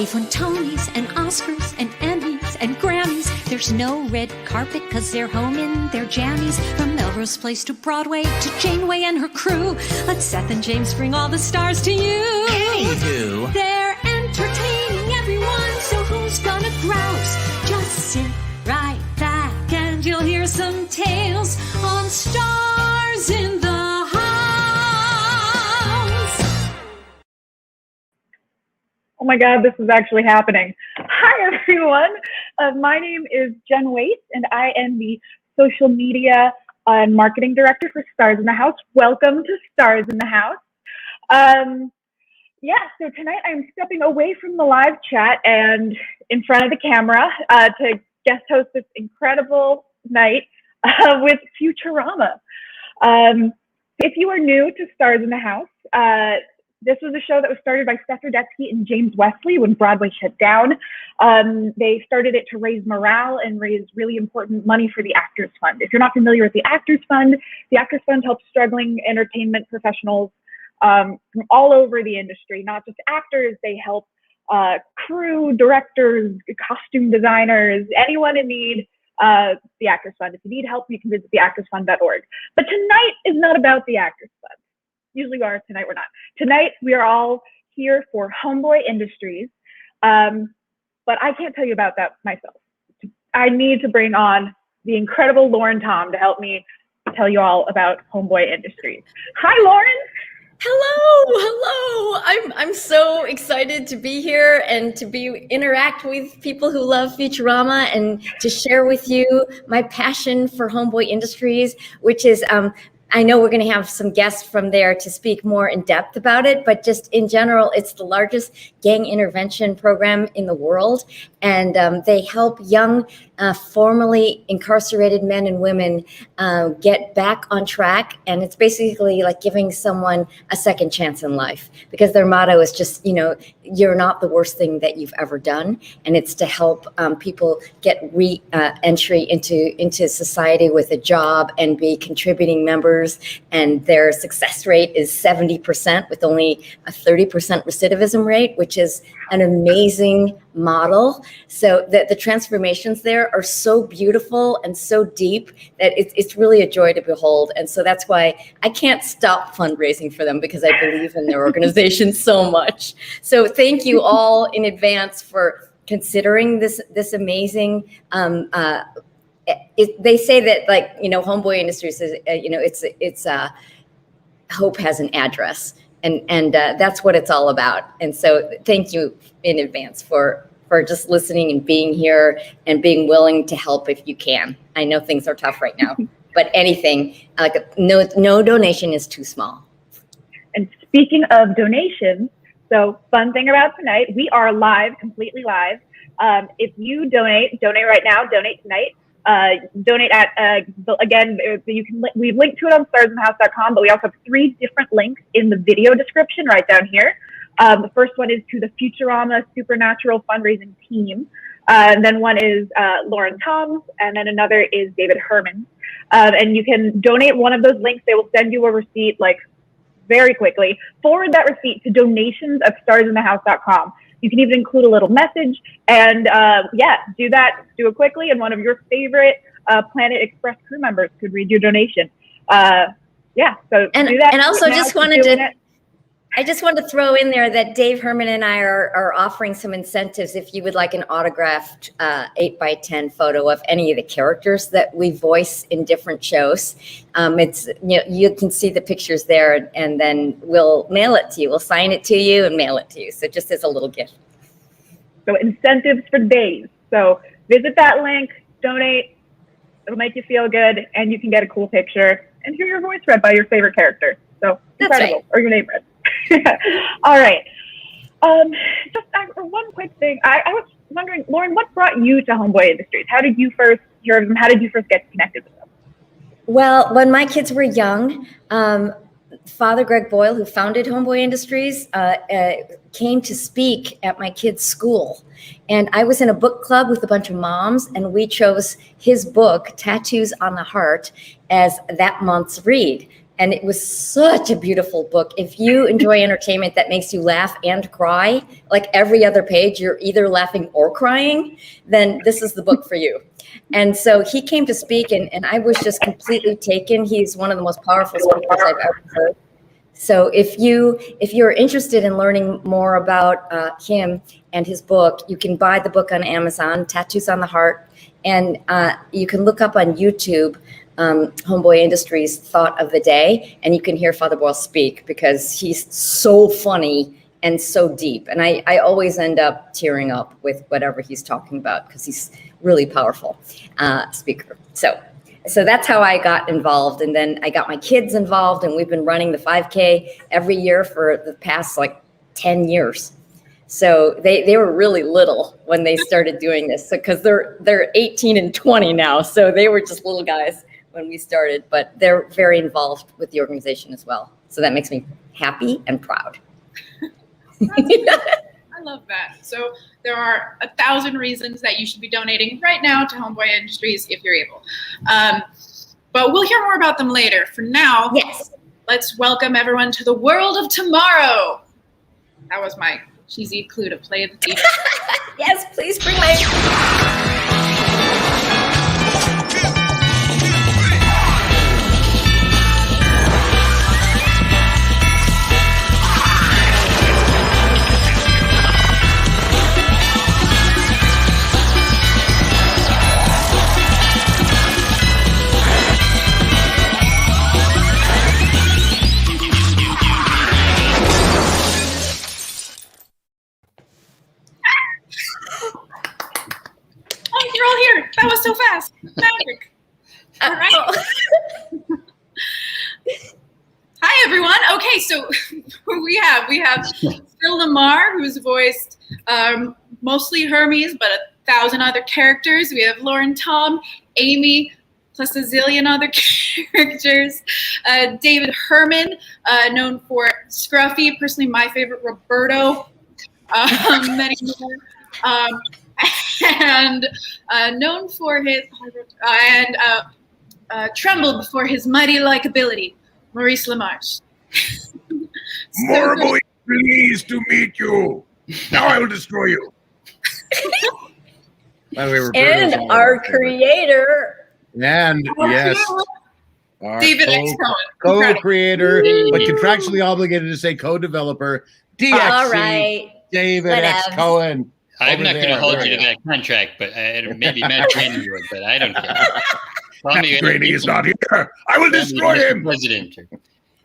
They've won Tonys and Oscars and Emmys and Grammys. There's no red carpet 'cause they're home in their jammies. From Melrose Place to Broadway to Janeway and her crew. Let Seth and James bring all the stars to you. Anywho, they're entertaining everyone, so who's gonna grouse? Just sit right back and you'll hear some tales on Stars in the House. Oh my God, this is actually happening. Hi, everyone. My name is Jenn Wais, and I am the social media and marketing director for Stars in the House. Welcome to Stars in the House. So tonight I'm stepping away from the live chat and in front of the camera to guest host this incredible night with Futurama. If you are new to Stars in the House, this was a show that was started by Seth Rudetsky and James Wesley when Broadway shut down. They started it to raise morale and raise really important money for the Actors Fund. If you're not familiar with the Actors Fund helps struggling entertainment professionals from all over the industry, not just actors. They help crew, directors, costume designers, anyone in need. The Actors Fund. If you need help, you can visit theactorsfund.org. But tonight is not about the Actors Fund. Usually we are, tonight we're not. Tonight we are all here for Homeboy Industries, but I can't tell you about that myself. I need to bring on the incredible Lauren Tom to help me tell you all about Homeboy Industries. Hi, Lauren. Hello. I'm so excited to be here and to interact with people who love Futurama and to share with you my passion for Homeboy Industries, which is I know we're going to have some guests from there to speak more in depth about it, but just in general, it's the largest gang intervention program in the world. And they help young, formerly incarcerated men and women get back on track. And it's basically like giving someone a second chance in life, because their motto is just, you're not the worst thing that you've ever done. And it's to help people get re-entry into society with a job and be contributing members. And their success rate is 70% with only a 30% recidivism rate, which is an amazing model. So that the transformations there are so beautiful and so deep that it's really a joy to behold. And so that's why I can't stop fundraising for them, because I believe in their organization so much. So thank you all in advance for considering this amazing. They say that, Homeboy Industries is, it's hope has an address. And that's what it's all about. And so thank you in advance for just listening and being here and being willing to help if you can. I know things are tough right now, but anything, no donation is too small. And speaking of donations, so fun thing about tonight, we are live, completely live. If you donate right now, donate tonight. Donate at, again, we've linked to it on starsinthehouse.com, but we also have 3 different links in the video description right down here. The first one is to the Futurama Supernatural fundraising team. Then one is Lauren Tom's, and then another is David Herman's. And you can donate one of those links. They will send you a receipt very quickly. Forward that receipt to donations@starsinthehouse.com. You can even include a little message, and do that. Do it quickly, and one of your favorite Planet Express crew members could read your donation. So do that. And also, I just wanted to throw in there that Dave Herman and I are offering some incentives if you would like an autographed 8x10 photo of any of the characters that we voice in different shows. It's you can see the pictures there, and then we'll mail it to you. We'll sign it to you and mail it to you. So just as a little gift. So incentives for days. So visit that link, donate. It'll make you feel good, and you can get a cool picture and hear your voice read by your favorite character. So incredible, right. Or your name read. All right. Just one quick thing. I was wondering, Lauren, what brought you to Homeboy Industries? How did you first hear of them? How did you first get connected with them? Well, when my kids were young, Father Greg Boyle, who founded Homeboy Industries, came to speak at my kids' school. And I was in a book club with a bunch of moms, and we chose his book, Tattoos on the Heart, as that month's read. And it was such a beautiful book. If you enjoy entertainment that makes you laugh and cry, like every other page, you're either laughing or crying, then this is the book for you. And so he came to speak, and I was just completely taken. He's one of the most powerful speakers I've ever heard. So if you're interested in learning more about him and his book, you can buy the book on Amazon, Tattoos on the Heart, and you can look up on YouTube Homeboy Industries Thought of the Day, and you can hear Father Boyle speak because he's so funny and so deep. And I always end up tearing up with whatever he's talking about because he's really powerful speaker. So that's how I got involved. And then I got my kids involved, and we've been running the 5K every year for the past 10 years. So they were really little when they started doing this, because they're 18 and 20 now. So they were just little guys when we started, but they're very involved with the organization as well. So that makes me happy and proud. I love that. So there are 1,000 reasons that you should be donating right now to Homeboy Industries if you're able. But we'll hear more about them later. For now, yes, let's welcome everyone to the world of tomorrow. That was my cheesy clue to play the theme. Yes, please bring my... You're all here. That was so fast. Magic. All right. Hi, everyone. Okay, so we have Phil Lamar, who's voiced mostly Hermes, but 1,000 other characters. We have Lauren Tom, Amy, plus a zillion other characters. David Herman, known for Scruffy, personally my favorite, Roberto, many more. And known for his trembled before his mighty likability, Maurice LaMarche. Morally pleased to meet you. Now I will destroy you. By the way, and our creator. And yes, our David X. Cohen. Co-creator, but contractually obligated to say co-developer, DXC, All right. David X. Cohen. I'm not going to hold you to that contract, but maybe Matt Groening would, but I don't care. Matt Groening is not here. I will destroy him. President.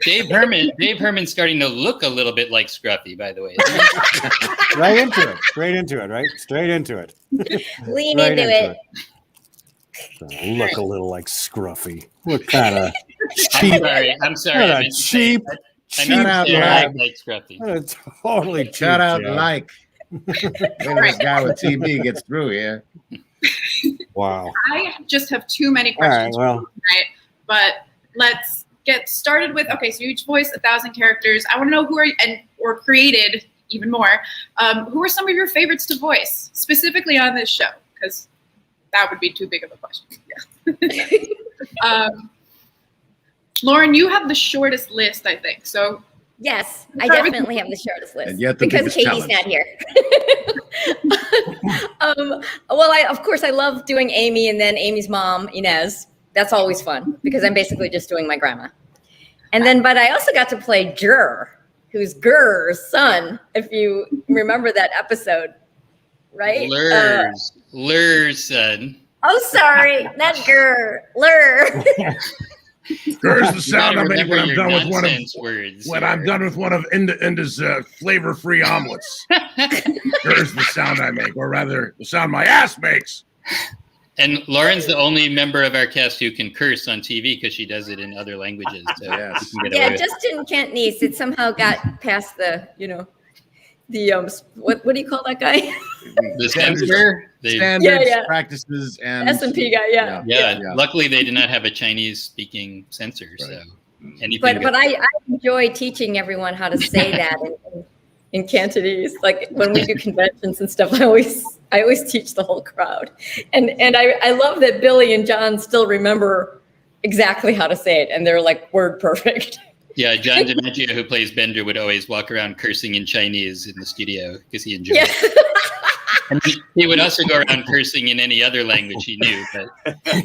Dave Herman's starting to look a little bit like Scruffy, by the way. Right into it. Straight into it, right? Straight into it. Lean right into it. Look a little like Scruffy. What kind of cheap? I'm sorry. Cheap. Cheap out like Scruffy. Totally shout out like. When this guy with TB gets through here. Wow. I just have too many questions for you tonight, but let's get started with, okay, so you each voiced 1,000 characters. I want to know who are, or created even more, who are some of your favorites to voice, specifically on this show? Because that would be too big of a question. Yeah. Lauren, you have the shortest list, I think, so. Yes, I definitely have the shortest list, and yet because Katie's not here. Well, of course, I love doing Amy and then Amy's mom, Inez. That's always fun because I'm basically just doing my grandma. And then, but I also got to play Jur, who's Gur's son, if you remember that episode, right? Lur's son. Oh, sorry, not Gur, Lur. Gur's the sound I make when I'm done with one of words. When I'm done with one of Inda's flavor-free omelets. Gur's the sound I make, or rather, the sound my ass makes. And Lauren's the only member of our cast who can curse on TV because she does it in other languages. So yes. Yeah, just in Cantonese, it somehow got past the, what do you call that guy? The censor? Standards, practices, and S&P guy, yeah. Luckily, they did not have a Chinese-speaking censor, so anything. But I enjoy teaching everyone how to say that in Cantonese. Like when we do conventions and stuff, I always teach the whole crowd, and I love that Billy and John still remember exactly how to say it, and they're like word perfect. Yeah, John DiMaggio, who plays Bender, would always walk around cursing in Chinese in the studio because he enjoyed it. And he would also go around cursing in any other language he knew, but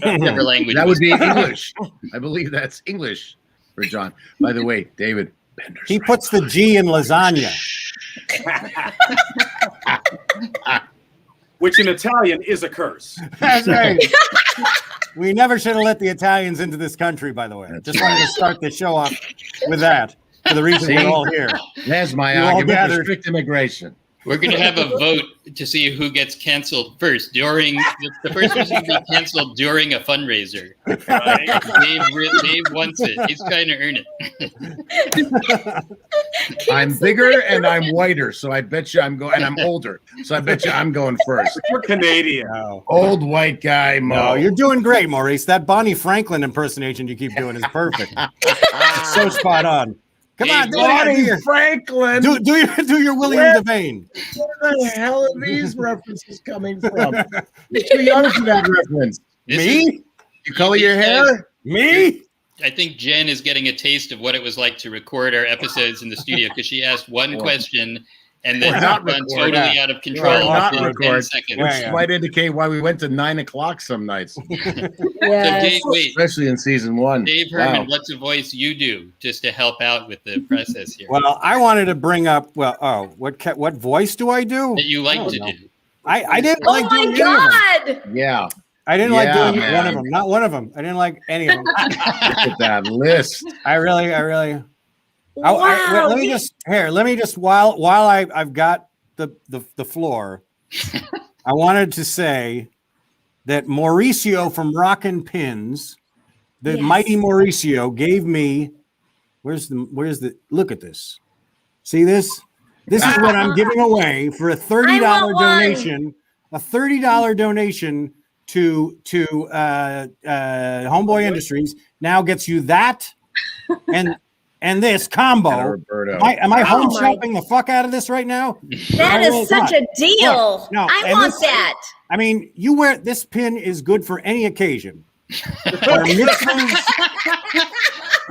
whatever language. That would be English. I believe that's English for John. By the way, David, Bender's He right. puts the G in lasagna. Which in Italian is a curse. That's right. We never should have let the Italians into this country, by the way. Just wanted to start the show off with that for the reason we're all here. There's my You all argument for gathered. strict immigration. We're going to have a vote to see who gets canceled first. During the first person to be canceled during a fundraiser. Dave wants it. He's trying to earn it. I'm bigger and I'm whiter, so I bet you I'm going, and I'm older, so I bet you I'm going first. We're Canadian. No. Old white guy, No, Mo. you're doing great, Maurice. That Bonnie Franklin impersonation you keep doing is perfect. It's so spot on. Come on, do Bonnie it. Franklin. Do your William Where- Devane. Where the hell are these references coming from? You're too young for that reference. Me? You color your hair? Me? I think Jen is getting a taste of what it was like to record our episodes in the studio because she asked one question and then We're not gone recording. totally out of control We're not for 10 recording. seconds. Yeah, Which yeah. might indicate why we went to 9 o'clock some nights, So Dave, wait, especially in season 1. Dave Herman, Wow. what's a voice you do just to help out with the process here Well, I wanted to bring up. Well, what voice do I do? that you like I to don't know. do? I didn't Oh like my doing any of them. God! Yeah, I didn't like Yeah, doing man. one of them. Not one of them. I didn't like any of them. look at that list. I really. Wow. Let me just while I've got the floor, I wanted to say that Mauricio from Rockin' Pins, the Yes. mighty Mauricio, gave me. Where's the? Look at this. See this? This is what I'm giving away for a $30 I want one. donation. A $30 donation to Homeboy Industries now gets you that and this combo. Roberto. Am I home my- shopping the fuck out of this right now? That I is will such not. a deal. Look, no, I and want this- that. I mean, you wear this pin is good for any occasion. Or mitzvahs,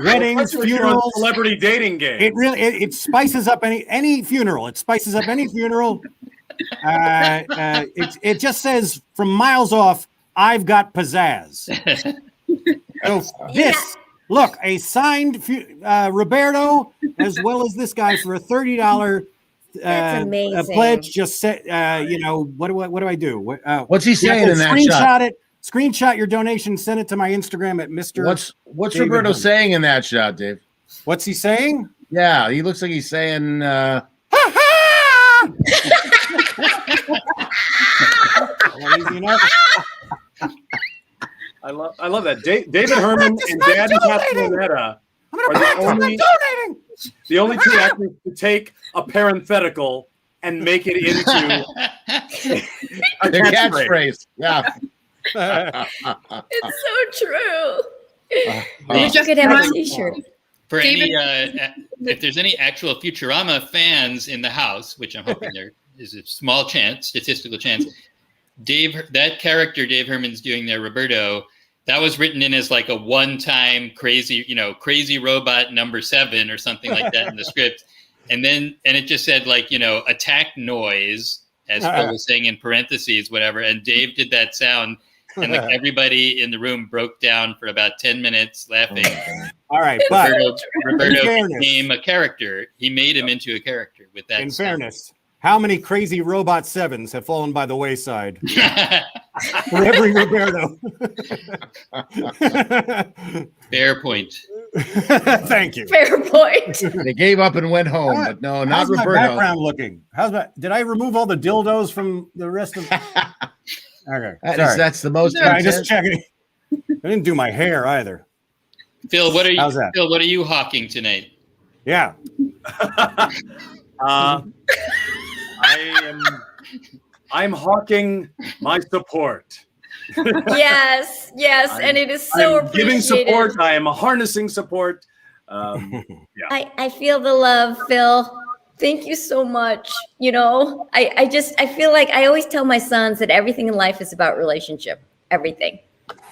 weddings, Especially when you're on funerals. celebrity dating game. It really it spices up any funeral. It spices up any funeral. It just says from miles off, I've got pizzazz. So this, look, a signed Roberto as well as this guy for a $30 That's amazing. pledge. Just set, what do I do? What's he You saying have to in that screenshot shot? it. Screenshot your donation. Send it to my Instagram at Mr. What's David Roberto Herman. saying in that shot, Dave? What's he saying? Yeah, he looks like he's saying. Well, easy enough. I love that. David Herman and Daddy Castellaneta are the only two actors to take a parenthetical and make it into a Their catchphrase. catchphrase. Yeah. It's so true. Hey, You could have a T-shirt. For any, David- if there's any actual Futurama fans in the house, which I'm hoping there is a small chance, statistical chance, that character Dave Herman's doing there, Roberto, that was written in as like a one-time crazy robot number 7 or something like that in the script. And it just said attack noise, as Phil was saying in parentheses, whatever. And Dave did that sound. And everybody in the room broke down for about 10 minutes laughing. All right, but Roberto fairness- became a character. He made him into a character with that. in sound. fairness, how many crazy robot 7s have fallen by the wayside for every Roberto? Fair point. Thank you. Fair point. They gave up and went home, but no, not How's my Roberto. background looking? Did I remove all the dildos from the rest of? Okay, sorry. That's the most. I just checking. I didn't do my hair either. Phil, what are you? How's that? Phil, what are you hawking tonight? Yeah. I'm hawking my support. Yes, and it is so I'm giving appreciated. support. I am harnessing support. I feel the love, Phil. Thank you so much. I feel like I always tell my sons that everything in life is about relationship. Everything.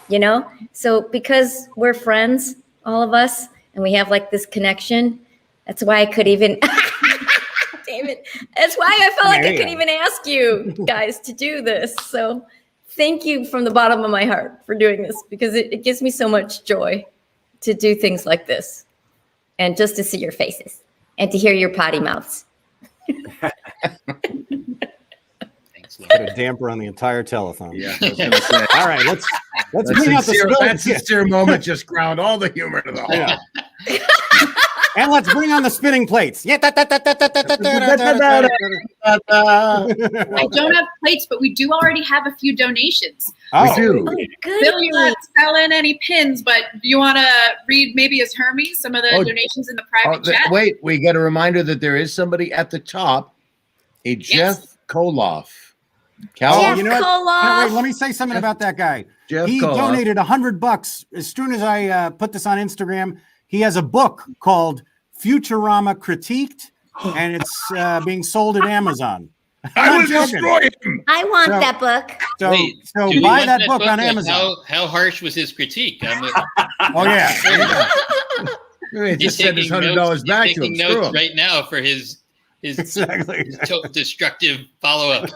you know? So because we're friends, all of us, and we have like this connection, that's why I could even, David, that's why I felt like I could even ask you guys to do this. So thank you from the bottom of my heart for doing this, because it gives me so much joy to do things like this and just to see your faces and to hear your potty mouths. Put a damper on the entire telephone. Yeah, I was gonna say. All right, let's bring out the That spilling. sincere moment just ground all the humor to the hall. Yeah. And let's bring on the spinning plates. Yeah. I don't have plates, but we do already have a few donations. We do. Oh, good. Bill, you're not selling any pins, but you want to read maybe as Hermes some of the donations in the private chat? Wait, we get a reminder that there is somebody at the top, a Jeff Koloff. Jeff you know what? Koloff. Wait, let me say something about that guy. Jeff He Koloff. donated $100 as soon as I put this on Instagram. He has a book called Futurama Critiqued, and it's being sold at Amazon. I I'm will joking. destroy him. I want So- that book. So, Wait, so do you buy want that book on Like, Amazon. how harsh was his critique? Oh yeah. He just sent his $100 back to him. Taking Screw notes him. right now for his Exactly. destructive follow-up.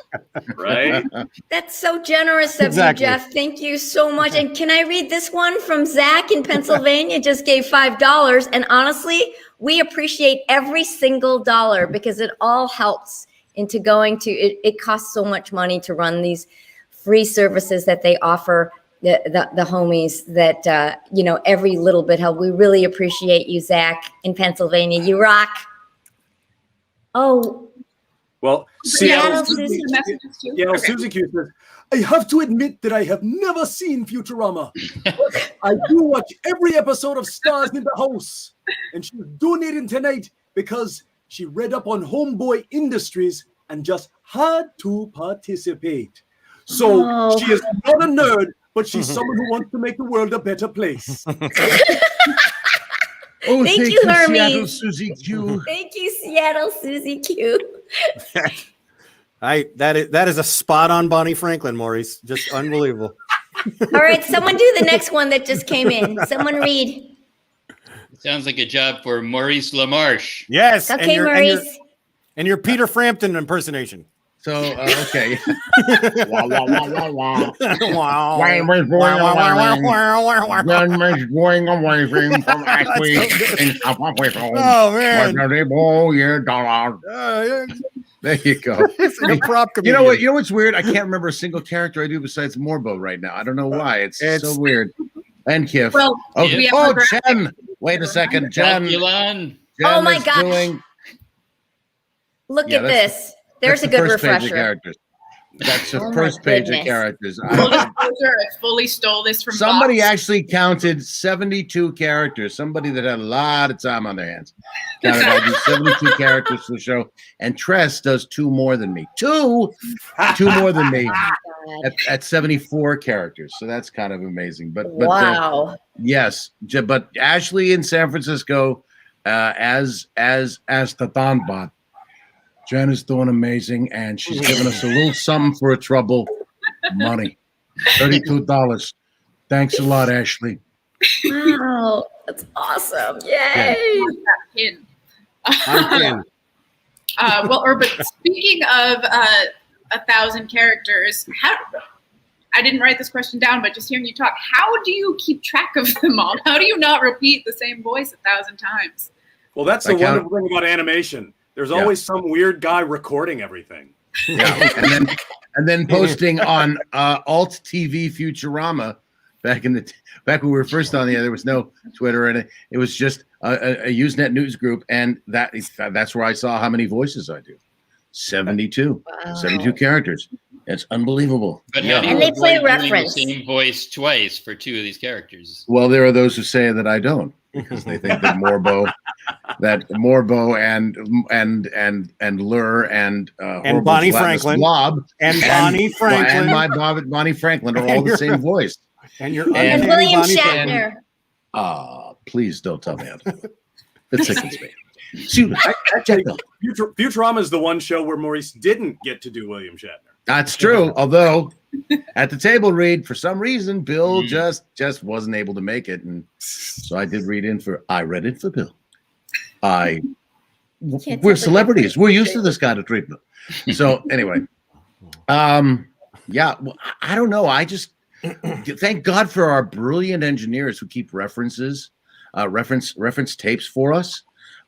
Right? That's so generous of Exactly. you, Jeff. Thank you so much. And can I read this one from Zach in Pennsylvania? Just gave $5. And honestly, we appreciate every single dollar because it all helps into going to it costs so much money to run these free services that they offer the homies that every little bit help. We really appreciate you, Zach, in Pennsylvania. You rock. Oh, Well, Seattle Susie Okay. Susie Q says, I have to admit that I have never seen Futurama. But I do watch every episode of Stars in the House. And she's donating tonight because she read up on Homeboy Industries and just had to participate. So Oh. she is not a nerd, but she's someone who wants to make the world a better place. Oh, Thank you, Hermes. Seattle Susie Q. thank you, Seattle Susie Q. That is a spot on Bonnie Franklin, Maurice. Just unbelievable. All right, someone do the next one that just came in. Someone read. Sounds like a job for Maurice LaMarche. Yes. Okay, Maurice. And your Peter Frampton impersonation. So, okay. Wow. Why was going away from last week and up away from Oh man. There you go. A prop You know what? You know what's weird? I can't remember a single character I do besides Morbo right now. I don't know why. It's so weird. And Kif. Well, Okay. we have Oh, a graphic. Jen. Wait a second. Jen. Calculon. Oh my is gosh. doing- Look Yeah, at that's this. There's that's a the good first page of refresher. characters. That's the Oh my first page of goodness. characters. Full disclosure, I fully stole this from Somebody Fox. actually counted 72 characters. Somebody that had a lot of time on their hands. Counted I do 72 characters for the show. And Tress does 2 more than me. Two more than me at 74 characters. So that's kind of amazing. But Wow. yes. But Ashley in San Francisco as the Thonbot. Jen is doing amazing, and she's giving us a little something for a trouble. Money. $32. Thanks a lot, Ashley. Wow. That's awesome. Yay. Pin. I'm But speaking of 1,000 characters, I didn't write this question down, but just hearing you talk, how do you keep track of them all? How do you not repeat the same voice 1,000 times? Well, that's the wonderful thing about animation. There's always some weird guy recording everything. Yeah, and then posting on Alt TV Futurama back when we were first on the air. There was no Twitter, and it was just a Usenet news group, and that's where I saw how many voices I do. 72, Wow. 72 characters. It's unbelievable. But how do you And they play avoid doing reference. the same voice twice for 2 of these characters? Well, there are those who say that I don't because they think that Morbo and Lur and Bonnie Horrible's Franklin. Blob And Bonnie Franklin. and Bonnie Franklin are all the same voice. And your And uncanny William Bonnie Franklin. Shatner. Please don't tell me that. It sickens me. Shoot, check them. Futurama is the one show where Maurice didn't get to do William Shatner. That's true. Although at the table read. For some reason, Bill just wasn't able to make it, and so I did read in for. I read in for Bill. We're celebrities. We're used to this kind of treatment. So anyway, yeah. Well, I don't know. I just thank God for our brilliant engineers who keep reference tapes for us.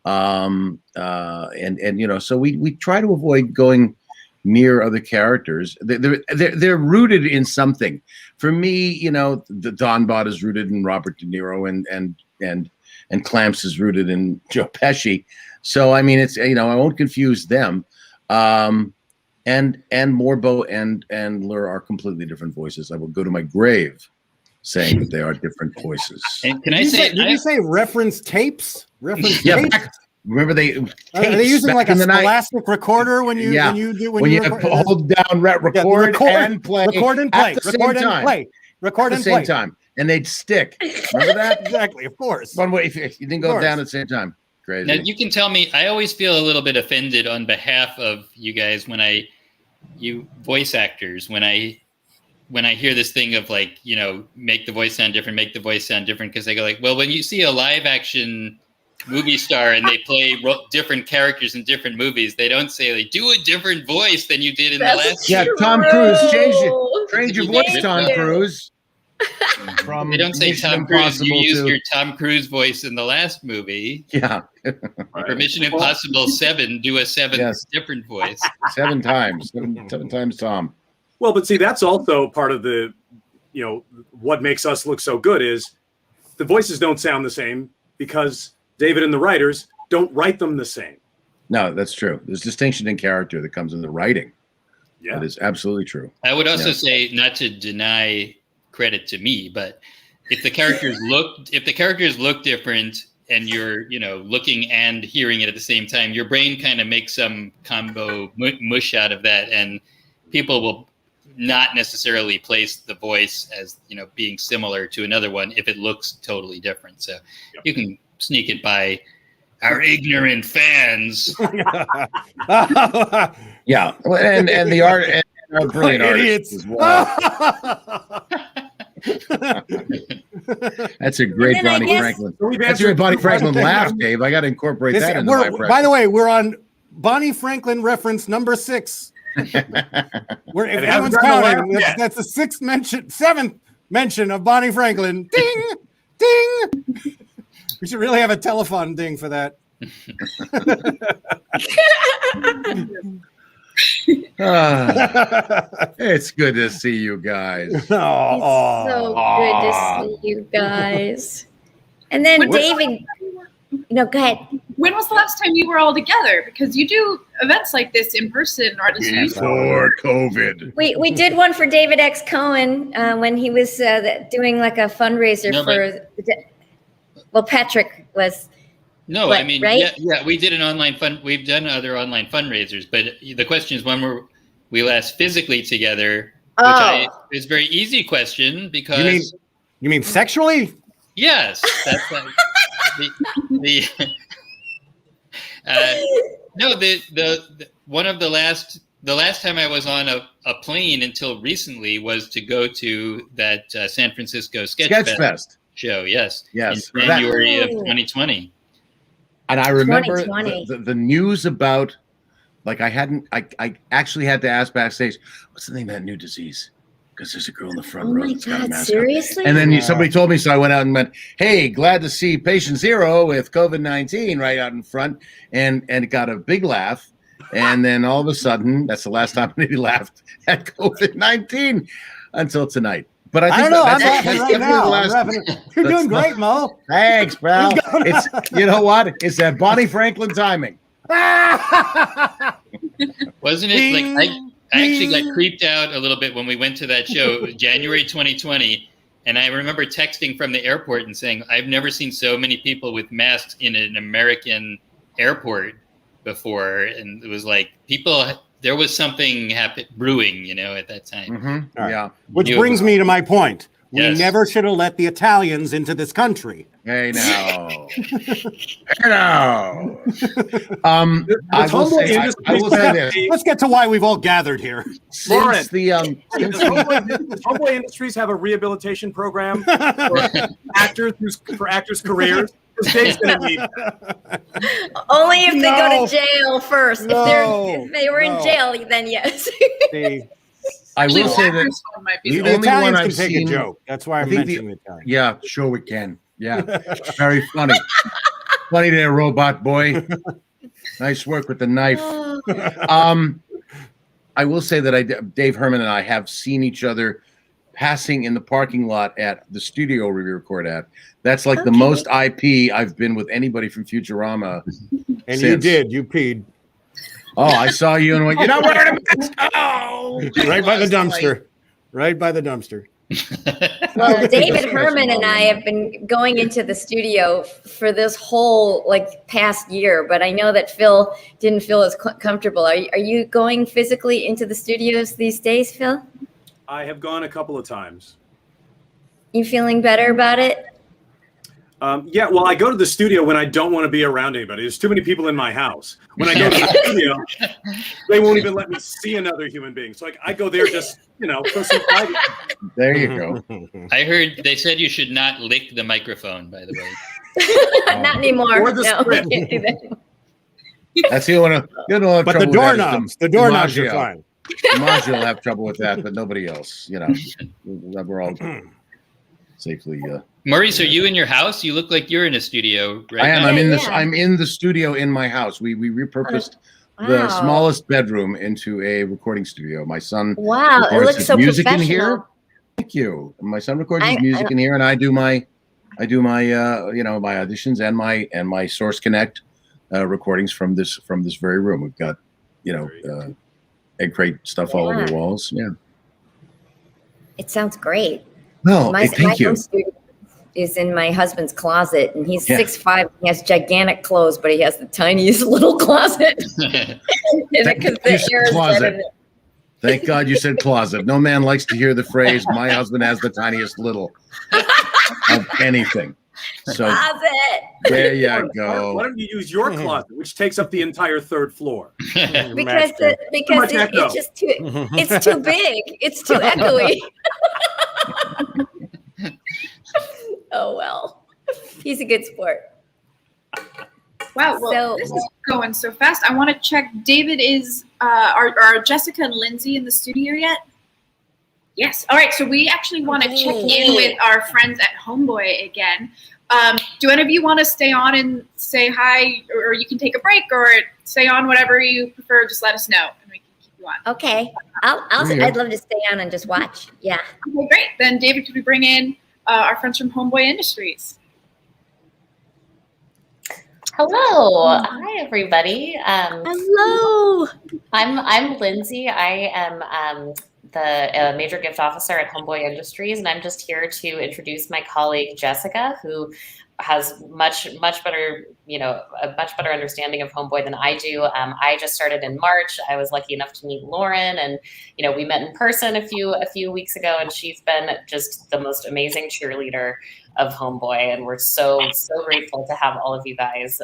And so we try to avoid going near other characters. They're rooted in something. For me, the Don Bot is rooted in Robert De Niro, and Clamps is rooted in Joe Pesci. So I mean, it's I won't confuse them. And Morbo and Lur are completely different voices. I will go to my grave saying that they are different voices. And can I say? Did you say reference tapes? Reference tapes. Remember are they using like a Scholastic recorder when you hold down record and play at the same time, and they'd stick. Remember that? Exactly, of course. One way, if you didn't go down at the same time. Crazy. Now you can tell me. I always feel a little bit offended on behalf of you guys you voice actors when I hear this thing of like make the voice sound different, because they go like, well, when you see a live action movie star and they play different characters in different movies, they don't say like do a different voice than you did in the last. Yeah, Tom Cruise, change your voice, Tom Cruise. They don't say Tom Cruise. You used your Tom Cruise voice in the last movie. Yeah. For Mission Impossible 7, do a different voice. 7 times. Seven times Tom. Well, but see, that's also part of the, what makes us look so good is the voices don't sound the same because David and the writers don't write them the same. No, that's true. There's distinction in character that comes in the writing. Yeah. That is absolutely true. I would also say, not to deny credit to me, but if the characters look different and you're looking and hearing it at the same time, your brain kind of makes some combo mush out of that, and people will not necessarily place the voice as being similar to another one if it looks totally different. So you can sneak it by our ignorant fans. Yeah, and the art and our brilliant artists as well. That's a great Bonnie Franklin. That's a great Bonnie Franklin laugh, Dave. I got to incorporate that into my practice. By the way, we're on Bonnie Franklin reference number 6. If anyone's counting, that's the seventh mention of Bonnie Franklin. Ding, ding. We should really have a telephone ding for that. It's good to see you guys. It's so good to see you guys. And then David, go ahead. When was the last time you were all together? Because you do events like this in person, or at least before COVID. We did one for David X. Cohen when he was doing like a fundraiser Patrick was. No, what, I mean, right? yeah, we did an online fund. We've done other online fundraisers, but the question is when were we last physically together? Which is a very easy question because you mean sexually? Yes, that's like the one of the last time I was on a plane until recently was to go to that San Francisco Sketch Fest show. Yes, in January of 2020. And I remember the news about, like, I actually had to ask backstage, what's the name of that new disease? Because there's a girl in the front row that's got a mask. Seriously? And then somebody told me, so I went out and went, hey, glad to see patient 0 with COVID-19 right out in front. And it got a big laugh. And then all of a sudden, that's the last time anybody laughed at COVID-19 until tonight. But I think I'm laughing right now. You're doing great, Mo. Thanks, bro. It's you know what? It's that Bonnie Franklin timing. Wasn't it like I actually got creeped out a little bit when we went to that show, January 2020, and I remember texting from the airport and saying, I've never seen so many people with masks in an American airport before, and it was like there was something brewing, at that time. Mm-hmm. Yeah. Which brings me to my point. We Yes. never should have let the Italians into this country. Hey now. Hey now. I will say this. Let's get to why we've all gathered here. Lauren, Since the does Homeboy Industries have a rehabilitation program for actors' careers? Because Dave's going to need that. Only if they go to jail first. No. If they were in jail, then yes. I will say that Actors One might be the the The only Italians one can I've take seen. a joke. That's why I'm I think mentioning the Italians. Yeah, sure we can. Yeah, very funny. Funny there, robot boy. Nice work with the knife. I will say that Dave Herman and I have seen each other passing in the parking lot at the studio we record at. That's like the most IP I've been with anybody from Futurama. And you did. You peed. Oh, I saw you and went, you're not wearing a mask. Oh, Right by the dumpster. Right by the dumpster. Well, David Herman and I have been going into the studio for this whole past year, but I know that Phil didn't feel as comfortable. Are you going physically into the studios these days, Phil? I have gone a couple of times. You feeling better about it? Yeah, well, I go to the studio when I don't want to be around anybody. There's too many people in my house. When I go to the studio, they won't even let me see another human being. So I go there just, for some privacy. there you go. I heard they said you should not lick the microphone, by the way. Not anymore. Or the No, we script. can't do that. That's the one. But the doorknobs are fine. DiMaggio will have trouble with that, but nobody else. We're all safely. Maurice, are you in your house? You look like you're in a studio right I am. now. I'm in this. Yeah. I'm in the studio in my house. We repurposed the Wow. smallest bedroom into a recording studio. My son Wow, it records looks his so music in professional. here. Thank you. My son records his music in here, and I do my my auditions and my Source Connect recordings from this very room. We've got egg crate stuff all over the walls. Yeah. It sounds great. No, My thank you. home studio is in my husband's closet, and he's Yeah. 6'5". He has gigantic clothes, but he has the tiniest little closet. Thank Because you the said air is closet. better than- Thank God you said closet. No man likes to hear the phrase, my husband has the tiniest little of anything. So Closet. there you Why go. don't you use your closet, which takes up the entire third floor? Because much echo. it's just too it's too big. It's too echoey. Oh well. He's a good sport. Wow, well, So- this is going so fast. I want to check. David are Jessica and Lindsay in the studio yet? Yes. All right. So we actually want to check in with our friends at Homeboy again. Do any of you want to stay on and say hi, or you can take a break, or stay on, whatever you prefer. Just let us know, and we can keep you on. Okay. I'd love to stay on and just watch. Yeah. Okay, great. Then, David, could we bring in our friends from Homeboy Industries? Hello, hi everybody. Hello. I'm Lindsay. I am the major gift officer at Homeboy Industries, and I'm just here to introduce my colleague Jessica, who has much better, a much better understanding of Homeboy than I do. I just started in March. I was lucky enough to meet Lauren, and we met in person a few weeks ago, and she's been just the most amazing cheerleader of Homeboy, and we're so grateful to have all of you guys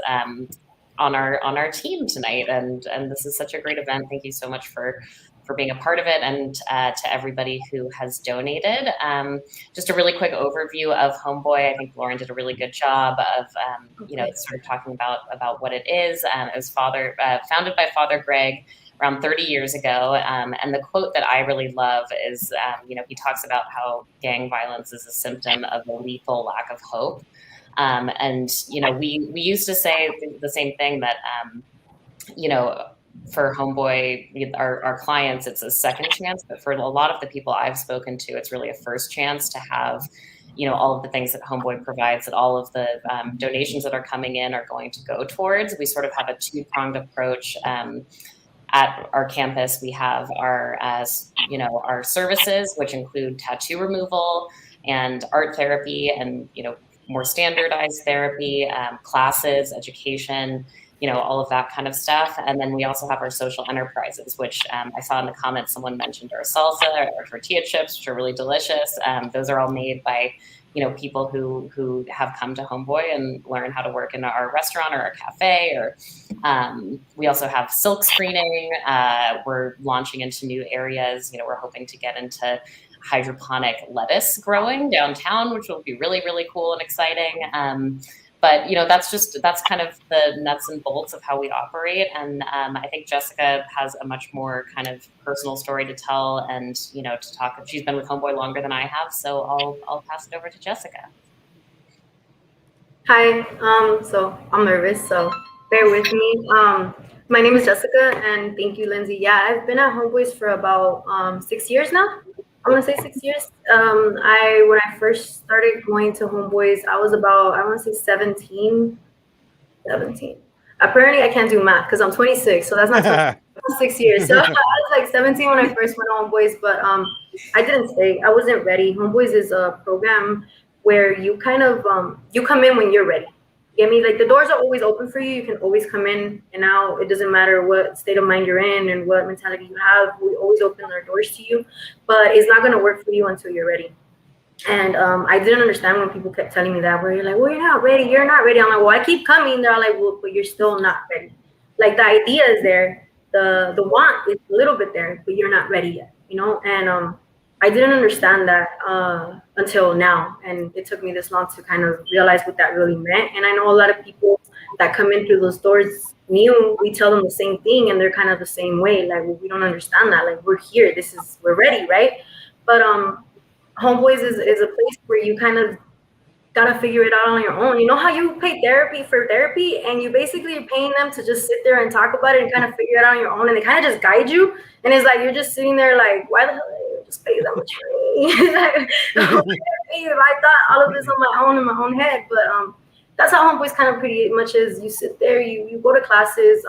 on our team tonight. And this is such a great event. Thank you so much for being a part of it, and to everybody who has donated. Just a really quick overview of Homeboy. I think Lauren did a really good job of sort of talking about what it is. It was founded by Father Greg around 30 years ago. And the quote that I really love is, he talks about how gang violence is a symptom of a lethal lack of hope. We used to say the same thing that, for Homeboy, our clients, it's a second chance, but for a lot of the people I've spoken to, it's really a first chance to have, all of the things that Homeboy provides, that all of the donations that are coming in are going to go towards. We sort of have a two-pronged approach. At our campus, we have our services, which include tattoo removal and art therapy, and more standardized therapy, classes, education. all of that kind of stuff. And then we also have our social enterprises, which I saw in the comments someone mentioned our salsa or tortilla chips, which are really delicious. Those are all made by people who have come to Homeboy and learn how to work in our restaurant or our cafe. Or we also have silk screening. We're launching into new areas. We're hoping to get into hydroponic lettuce growing downtown, which will be really, really cool and exciting. But that's kind of the nuts and bolts of how we operate. And I think Jessica has a much more kind of personal story to tell and to talk. She's been with Homeboy longer than I have, so I'll pass it over to Jessica. Hi. So I'm nervous, so bear with me. My name is Jessica, and thank you, Lindsay. Yeah, I've been at Homeboys for about 6 years now. I want to say 6 years. When I first started going to Homeboys, I was about, I want to say 17. Apparently, I can't do math because I'm 26, so that's not 6 years. So I was like 17 when I first went to Homeboys, but I didn't stay. I wasn't ready. Homeboys is a program where you kind of you come in when you're ready. You get me? Like the doors are always open for you. You can always come in and out. It doesn't matter what state of mind you're in and what mentality you have. We always open our doors to you, but it's not going to work for you until you're ready. And I didn't understand when people kept telling me that, where you're like, well, you're not ready. You're not ready. I'm like, well, I keep coming. They're like, well, but you're still not ready. Like the idea is there. The want is a little bit there, but you're not ready yet, And I didn't understand that until now. And it took me this long to kind of realize what that really meant. And I know a lot of people that come in through those doors new, we tell them the same thing and they're kind of the same way. Like, well, we don't understand that. Like, we're here. We're ready, right? But Homeboys is a place where you kind of gotta figure it out on your own. You know how you pay therapy for therapy and you basically are paying them to just sit there and talk about it and kind of figure it out on your own, and they kind of just guide you. And it's like you're just sitting there like, why the hell did I just pay that much money? I thought all of this on my own in my own head, but that's how Homeboys kind of pretty much is. You sit there, you go to classes,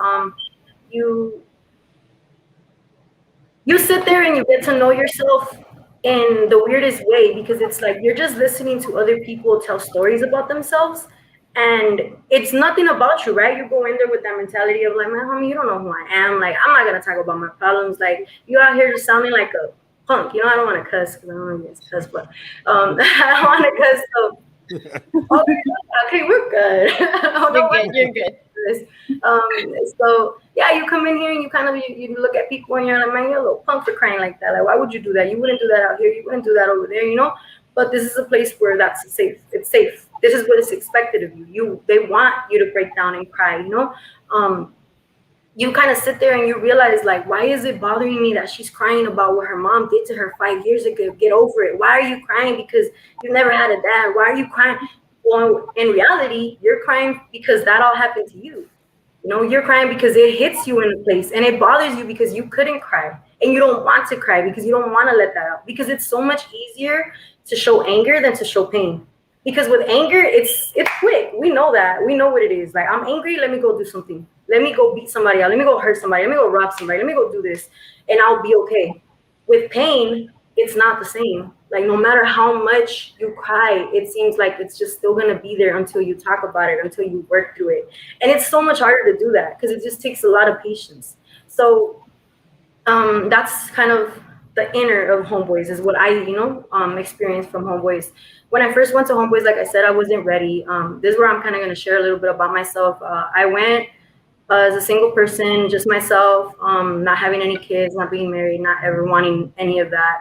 you sit there and you get to know yourself in the weirdest way, because it's like you're just listening to other people tell stories about themselves, and it's nothing about you, right? You go in there with that mentality of like, man, homie, you don't know who I am. Like, I'm not gonna talk about my problems. Like, you out here just sounding like a punk. I don't want to cuss because I don't want to cuss, but I don't want to cuss. So okay, we're good. You're good. So yeah, you come in here and you kind of you look at people and you're like, man, you're a little punk for crying like that. Like, why would you do that? You wouldn't do that out here. You wouldn't do that over there, But this is a place where that's safe. It's safe. This is what is expected of you. They want you to break down and cry, You kind of sit there and you realize, like, why is it bothering me that she's crying about what her mom did to her 5 years ago? Get over it. Why are you crying because you never had a dad? Why are you crying? Well, in reality, you're crying because that all happened to you. You're crying because it hits you in a place and it bothers you because you couldn't cry and you don't want to cry because you don't want to let that out, because it's so much easier to show anger than to show pain. Because with anger, it's quick. We know that. We know what it is. Like, I'm angry. Let me go do something. Let me go beat somebody out. Let me go hurt somebody. Let me go rob somebody. Let me go do this and I'll be okay. With pain, it's not the same. Like, no matter how much you cry, it seems like it's just still going to be there until you talk about it, until you work through it. And it's so much harder to do that because it just takes a lot of patience. So that's kind of the inner of Homeboys is what I, experienced from Homeboys. When I first went to Homeboys, like I said, I wasn't ready. This is where I'm kind of going to share a little bit about myself. I went as a single person, just myself, not having any kids, not being married, not ever wanting any of that.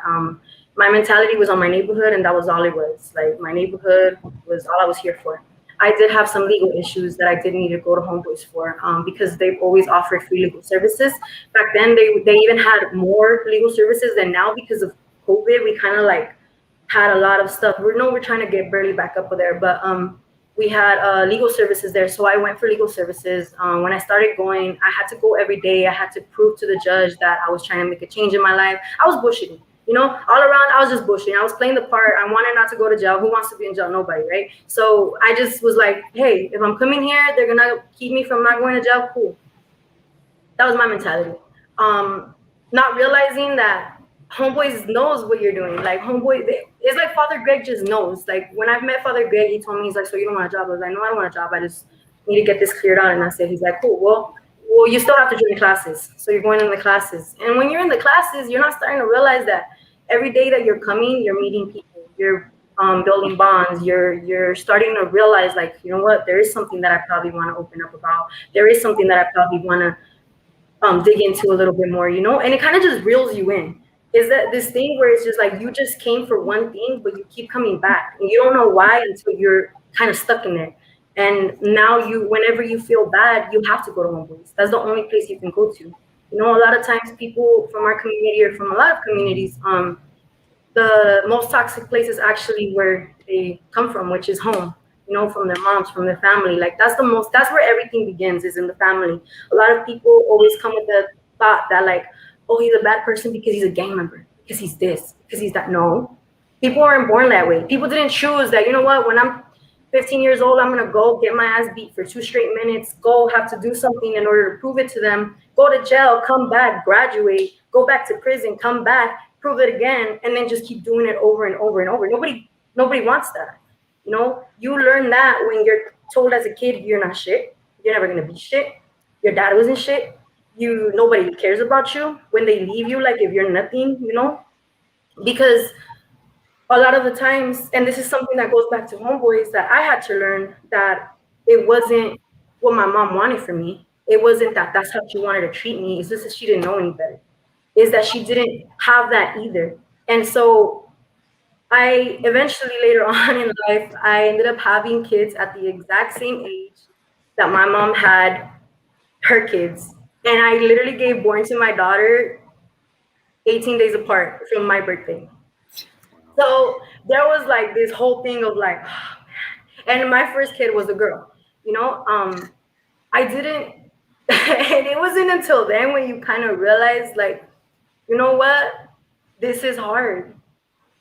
My mentality was on my neighborhood, and that was all it was. Like, my neighborhood was all I was here for. I did have some legal issues that I did need to go to Homeboys for, because they've always offered free legal services. Back then, they even had more legal services than now because of COVID. We kind of like had a lot of stuff. We're trying to get barely back up there, but we had legal services there. So I went for legal services. When I started going, I had to go every day. I had to prove to the judge that I was trying to make a change in my life. I was bullshitting. All around, I was just bullshitting. I was playing the part. I wanted not to go to jail. Who wants to be in jail? Nobody, right? So I just was like, hey, if I'm coming here, they're going to keep me from not going to jail. Cool. That was my mentality. Not realizing that Homeboys knows what you're doing. Like, Homeboy, it's like Father Greg just knows. Like, when I've met Father Greg, he told me, he's like, so you don't want a job? I was like, no, I don't want a job. I just need to get this cleared out. And I said, he's like, cool, well, you still have to join classes. So you're going in the classes. And when you're in the classes, you're not starting to realize that every day that you're coming, you're meeting people, you're building bonds, you're starting to realize, like, you know what, there is something that I probably want to open up about. There is something that I probably want to dig into a little bit more, you know? And it kind of just reels you in. Is that this thing where it's just like you just came for one thing, but you keep coming back and you don't know why until you're kind of stuck in there. And now whenever you feel bad, you have to go to Homeboys. That's the only place you can go to. You know, a lot of times people from our community or from a lot of communities, the most toxic place is actually where they come from, which is home. You know, from their moms, from their family. Like that's where everything begins, is in the family. A lot of people always come with the thought that, like, oh, he's a bad person because he's a gang member, because he's this, because he's that. No, people aren't born that way. People didn't choose that, you know what, when I'm 15 years old, I'm going to go get my ass beat for 2 straight minutes, go have to do something in order to prove it to them, go to jail, come back, graduate, go back to prison, come back, prove it again, and then just keep doing it over and over and over. Nobody wants that. You know, you learn that when you're told as a kid, you're not shit. You're never going to be shit. Your dad wasn't shit. Nobody cares about you when they leave you, like if you're nothing, you know, because a lot of the times, and this is something that goes back to Homeboys, that I had to learn, that it wasn't what my mom wanted for me. It wasn't that that's how she wanted to treat me. It's just that she didn't know any better. Is that she didn't have that either. And so I eventually, later on in life, I ended up having kids at the exact same age that my mom had her kids. And I literally gave born to my daughter 18 days apart from my birthday. So there was like this whole thing of like, oh, man. And my first kid was a girl, you know. I didn't, and it wasn't until then when you kind of realize, like, you know what, this is hard.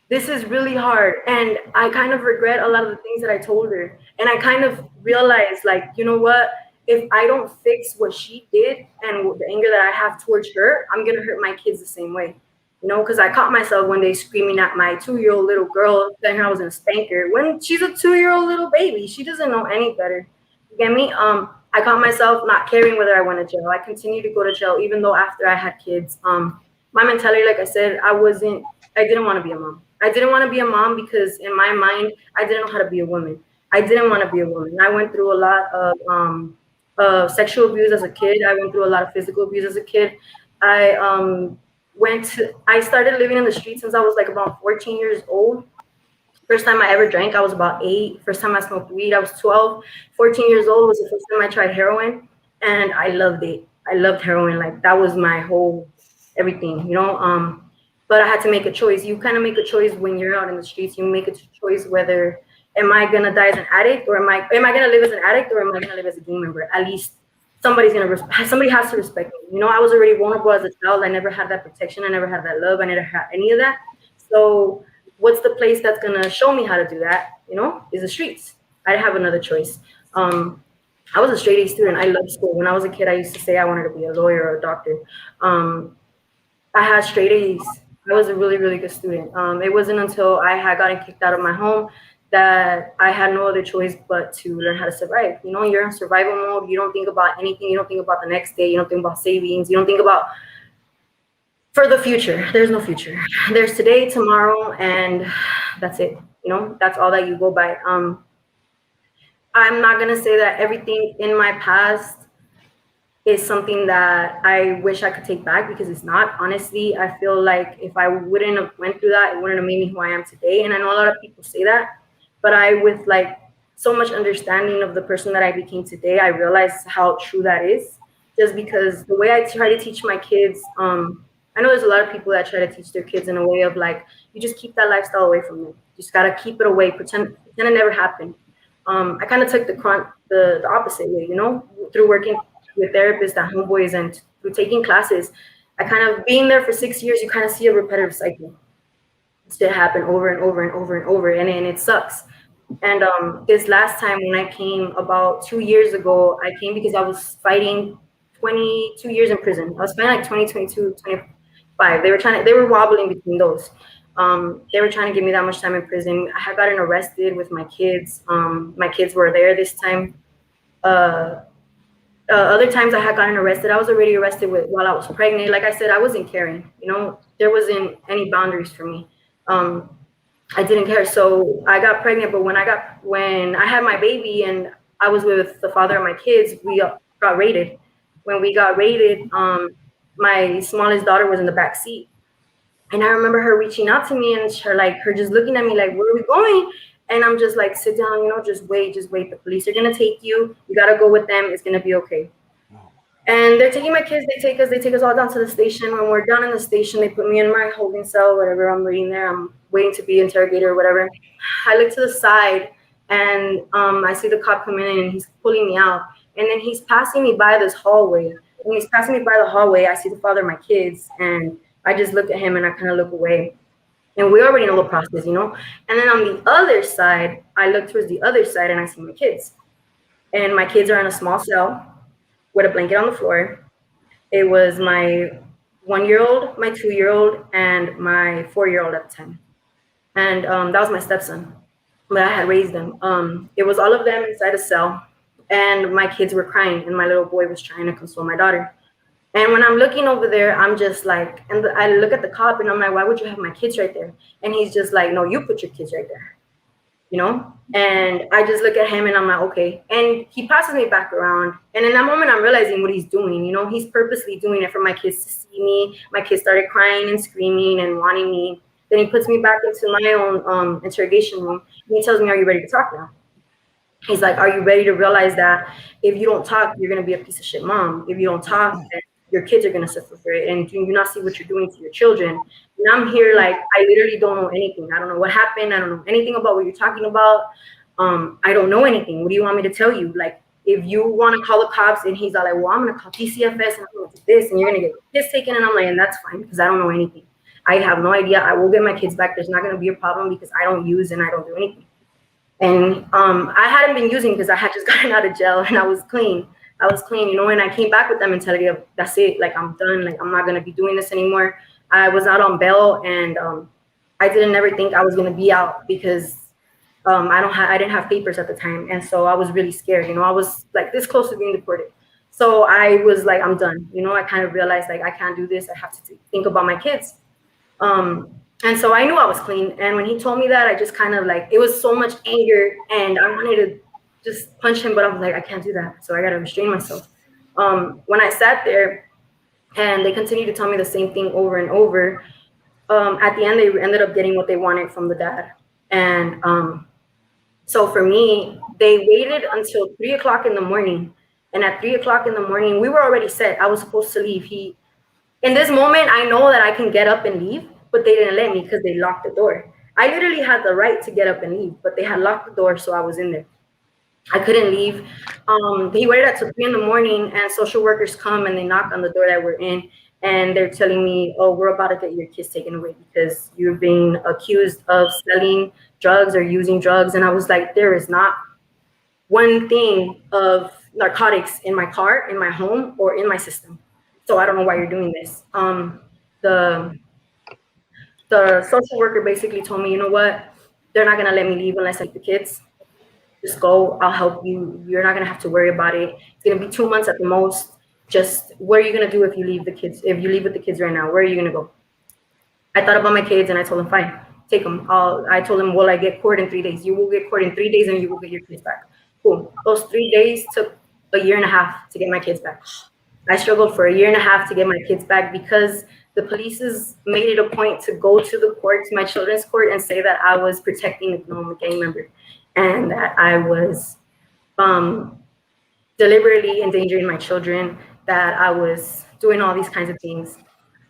This is really hard. And I kind of regret a lot of the things that I told her. And I kind of realized, like, you know what, if I don't fix what she did and the anger that I have towards her, I'm going to hurt my kids the same way. You know, because I caught myself one day screaming at my 2-year-old little girl, saying I was going to spank her, when she's a 2-year-old little baby. She doesn't know any better. You get me? I caught myself not caring whether I went to jail. I continued to go to jail, even though after I had kids. My mentality, like I said, I didn't want to be a mom. I didn't want to be a mom because in my mind, I didn't know how to be a woman. I didn't want to be a woman. I went through a lot of sexual abuse as a kid. I went through a lot of physical abuse as a kid. I started living in the streets since I was like about 14 years old. First time I ever drank, I was about 8. First time I smoked weed, I was 12. 14 years old was the first time I tried heroin, and I loved it. I loved heroin. Like, that was my whole everything, you know. But I had to make a choice. You kind of make a choice when you're out in the streets. You make a choice whether, am I gonna die as an addict, or am I gonna live as an addict, or am I gonna live as a gang member? At least somebody has to respect me. You know, I was already vulnerable as a child. I never had that protection. I never had that love. I never had any of that. So what's the place that's gonna show me how to do that? You know, is the streets. I didn't have another choice. I was a straight A student. I loved school. When I was a kid, I used to say I wanted to be a lawyer or a doctor. I had straight A's. I was a really, really good student. It wasn't until I had gotten kicked out of my home that I had no other choice but to learn how to survive. You know, you're in survival mode. You don't think about anything. You don't think about the next day. You don't think about savings. You don't think about for the future. There's no future. There's today, tomorrow, and that's it. You know, that's all that you go by. I'm not going to say that everything in my past is something that I wish I could take back, because it's not. Honestly, I feel like if I wouldn't have went through that, it wouldn't have made me who I am today. And I know a lot of people say that, but with like so much understanding of the person that I became today, I realized how true that is. Just because the way I try to teach my kids, I know there's a lot of people that try to teach their kids in a way of like, you just keep that lifestyle away from them. You just got to keep it away, pretend it never happened. I kind of took the opposite way, you know, through working with therapists at Homeboys and through taking classes. I kind of, being there for 6 years, you kind of see a repetitive cycle. It happen over and over and over and over, and it sucks. And this last time when I came about 2 years ago, I came because I was fighting 22 years in prison. I was fighting like 20, 22, 25. They were wobbling between those. They were trying to give me that much time in prison. I had gotten arrested with my kids. My kids were there this time. Other times I had gotten arrested. I was already arrested while I was pregnant. Like I said, I wasn't caring. You know, there wasn't any boundaries for me. I didn't care. So I got pregnant, but when I had my baby and I was with the father of my kids, we got raided. When we got raided, my smallest daughter was in the back seat. And I remember her reaching out to me and her just looking at me like, where are we going? And I'm just like, sit down, you know, just wait. The police are going to take you. You got to go with them. It's going to be okay. And they're taking my kids. They take us all down to the station. When we're down in the station, they put me in my holding cell, whatever. I'm waiting there. I'm waiting to be interrogated or whatever. I look to the side and I see the cop come in and he's pulling me out. And then he's passing me by this hallway. When he's passing me by the hallway, I see the father of my kids. And I just look at him and I kind of look away. And we already know the process, you know? And then on the other side, I look towards the other side and I see my kids. And my kids are in a small cell with a blanket on the floor. It was my 1-year-old, my 2-year-old, and my 4-year-old at the time. And that was my stepson, but I had raised them. It was all of them inside a cell. And my kids were crying and my little boy was trying to console my daughter. And when I'm looking over there, I'm just like, and I look at the cop and I'm like, why would you have my kids right there? And he's just like, no, you put your kids right there, you know? And I just look at him and I'm like, okay. And he passes me back around. And in that moment, I'm realizing what he's doing, you know? He's purposely doing it for my kids to see me. My kids started crying and screaming and wanting me. Then he puts me back into my own interrogation room. And he tells me, are you ready to talk now? He's like, are you ready to realize that if you don't talk, you're going to be a piece of shit mom? If you don't talk, then your kids are going to suffer for it. And do you not see what you're doing to your children? And I'm here like, I literally don't know anything. I don't know what happened. I don't know anything about what you're talking about. I don't know anything. What do you want me to tell you? Like, if you want to call the cops, and he's all like, well, I'm going to call DCFS and I'm going to do this and you're going to get this taken. And I'm like, and that's fine because I don't know anything. I have no idea. I will get my kids back. There's not going to be a problem because I don't use and I don't do anything. And I hadn't been using because I had just gotten out of jail and I was clean, you know, and I came back with that mentality of that's it. Like, I'm done. Like, I'm not going to be doing this anymore. I was out on bail and I didn't ever think I was going to be out because I didn't have papers at the time. And so I was really scared. You know, I was like this close to being deported. So I was like, I'm done. You know, I kind of realized like I can't do this. I have to think about my kids. And so I knew I was clean. And when he told me that, I just kind of like, it was so much anger and I wanted to just punch him, but I was like, I can't do that. So I got to restrain myself. When I sat there and they continued to tell me the same thing over and over, at the end, they ended up getting what they wanted from the dad. And so for me, they waited until 3 o'clock in the morning. And at 3 o'clock in the morning, we were already set. I was supposed to leave. In this moment, I know that I can get up and leave, but they didn't let me because they locked the door. I literally had the right to get up and leave, but they had locked the door, so I was in there. I couldn't leave. He waited until 3 in the morning, and social workers come and they knock on the door that we're in, and they're telling me, oh, we're about to get your kids taken away because you're being accused of selling drugs or using drugs. And I was like, there is not one thing of narcotics in my car, in my home, or in my system. So I don't know why you're doing this. The social worker basically told me, you know what? They're not going to let me leave unless I take the kids. Just go. I'll help you. You're not going to have to worry about it. It's going to be 2 months at the most. Just what are you going to do if you leave the kids? If you leave with the kids right now, where are you going to go? I thought about my kids and I told them, fine, take them. I told them, well, I get court in 3 days. You will get court in 3 days and you will get your kids back. Cool. Those 3 days took a year and a half to get my kids back. I struggled for a year and a half to get my kids back because the police made it a point to go to the court, to my children's court, and say that I was protecting a gang member and that I was deliberately endangering my children, that I was doing all these kinds of things.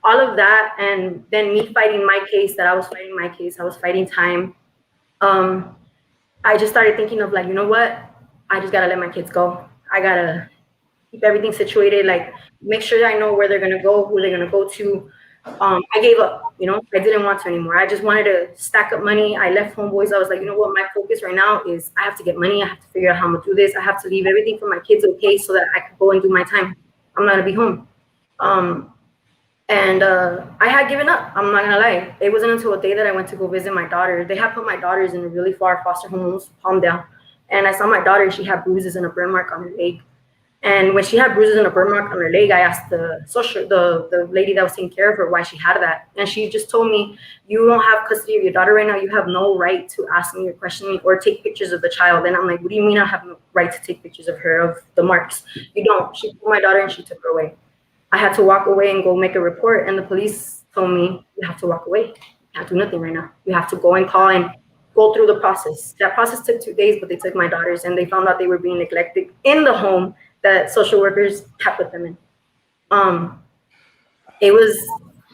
All of that, and then me fighting my case, I was fighting time. I just started thinking of like, you know what? I just got to let my kids go. I got to keep everything situated, like make sure that I know where they're going to go, who they're going to go to. I gave up, you know, I didn't want to anymore. I just wanted to stack up money. I left Homeboys. I was like, you know what, my focus right now is I have to get money. I have to figure out how I'm going to do this. I have to leave everything for my kids okay so that I can go and do my time. I'm not going to be home. I had given up. I'm not going to lie. It wasn't until a day that I went to go visit my daughter. They had put my daughters in a really far foster home, almost Palmdale. and I saw my daughter. She had bruises and a burn mark on her leg. And when she had bruises and a burn mark on her leg, I asked the lady that was taking care of her why she had that. And she just told me, you don't have custody of your daughter right now. You have no right to ask me or question me or take pictures of the child. And I'm like, what do you mean I have no right to take pictures of her, of the marks? You don't. She told my daughter and she took her away. I had to walk away and go make a report. And the police told me, you have to walk away. You can't do nothing right now. You have to go and call and go through the process. That process took 2 days, but they took my daughters and they found out they were being neglected in the home that social workers had put them in. It was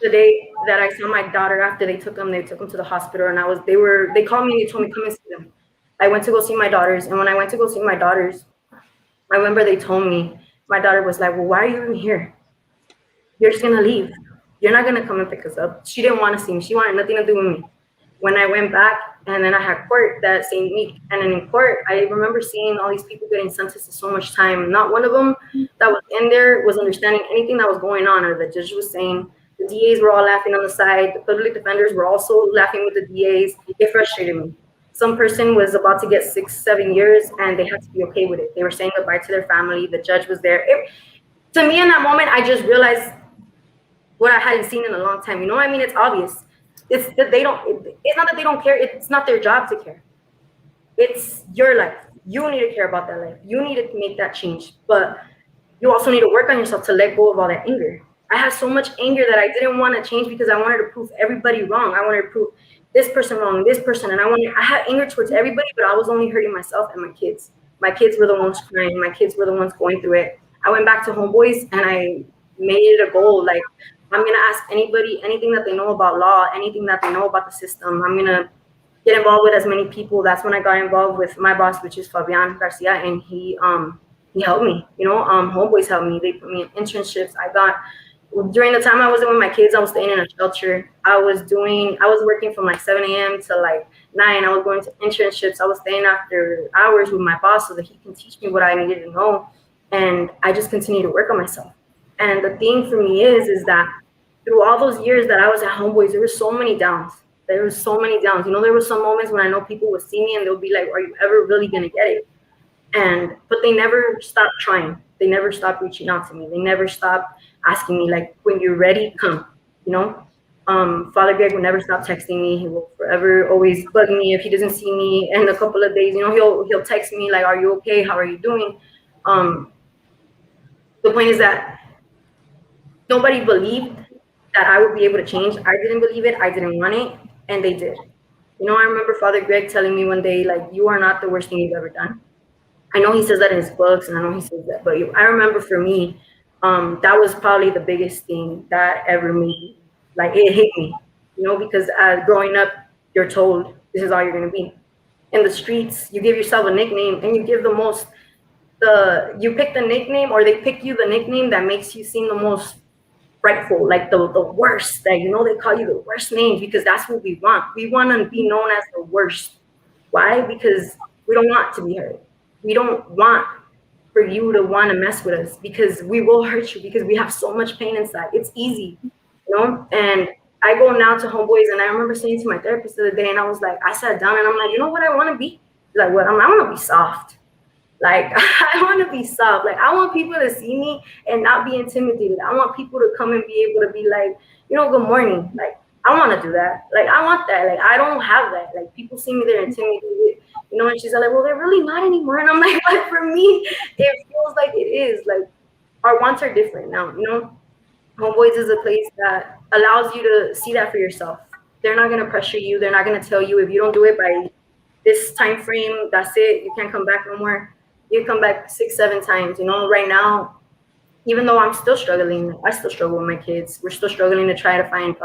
the day that I saw my daughter after they took them to the hospital, and they called me and they told me, come and see them. I went to go see my daughters, and when I went to go see my daughters, I remember they told me, my daughter was like, well, why are you even here? You're just gonna leave. You're not gonna come and pick us up. She didn't want to see me. She wanted nothing to do with me. When I went back, and then I had court that same week. And then in court, I remember seeing all these people getting sentenced to so much time. Not one of them that was in there was understanding anything that was going on, or the judge was saying. The DAs were all laughing on the side. The public defenders were also laughing with the DAs. It frustrated me. Some person was about to get 6-7 years, and they had to be okay with it. They were saying goodbye to their family. The judge was there. To me, in that moment, I just realized what I hadn't seen in a long time. You know what I mean? It's obvious. It's that they don't. It's not that they don't care. It's not their job to care. It's your life. You need to care about that life. You need to make that change. But you also need to work on yourself to let go of all that anger. I had so much anger that I didn't want to change because I wanted to prove everybody wrong. I wanted to prove this person wrong, this person, and I had anger towards everybody, but I was only hurting myself and my kids. My kids were the ones crying. My kids were the ones going through it. I went back to Homeboys and I made it a goal. Like, I'm going to ask anybody, anything that they know about law, anything that they know about the system. I'm going to get involved with as many people. That's when I got involved with my boss, which is Fabian Garcia, and he helped me. You know, Homeboys helped me. They put me in internships. During the time I wasn't with my kids, I was staying in a shelter. I was working from like 7 a.m. to like 9. I was going to internships. I was staying after hours with my boss so that he can teach me what I needed to know. And I just continued to work on myself. And the thing for me is that through all those years that I was at Homeboys, there were so many downs. There were so many downs. You know, there were some moments when I know people would see me and they'll be like, are you ever really going to get it? But they never stopped trying. They never stopped reaching out to me. They never stopped asking me, like, when you're ready, come, you know? Father Greg will never stop texting me. He will forever always bug me if he doesn't see me in a couple of days. You know, he'll text me like, are you okay? How are you doing? The point is that nobody believed that I would be able to change. I didn't believe it. I didn't want it. And they did. You know, I remember Father Greg telling me one day, like, you are not the worst thing you've ever done. I know he says that in his books, and I know he says that, but I remember for me, that was probably the biggest thing that ever made me, like, it hit me, you know, because growing up, you're told this is all you're going to be. In the streets, you give yourself a nickname, and you give you pick the nickname, or they pick you the nickname that makes you seem the most frightful, like the worst, that, you know, they call you the worst names because that's what we want. We want to be known as the worst. Why? Because we don't want to be hurt. We don't want for you to want to mess with us because we will hurt you because we have so much pain inside. It's easy, you know? And I go now to Homeboys, and I remember saying to my therapist the other day, and I was like, I sat down and I'm like, you know what I want to be? Like, what? I want to be soft. Like, I want to be soft. Like, I want people to see me and not be intimidated. I want people to come and be able to be like, you know, good morning. Like, I want to do that. Like, I want that. Like, I don't have that. Like, people see me, they're intimidated. You know, and she's like, well, they're really not anymore. And I'm like, but for me, it feels like it is. Like, our wants are different now, you know? Homeboys is a place that allows you to see that for yourself. They're not going to pressure you. They're not going to tell you if you don't do it by this time frame, that's it. You can't come back no more. You come back 6-7 times. You know, right now, even though I'm still struggling, I still struggle with my kids. We're still struggling to try to find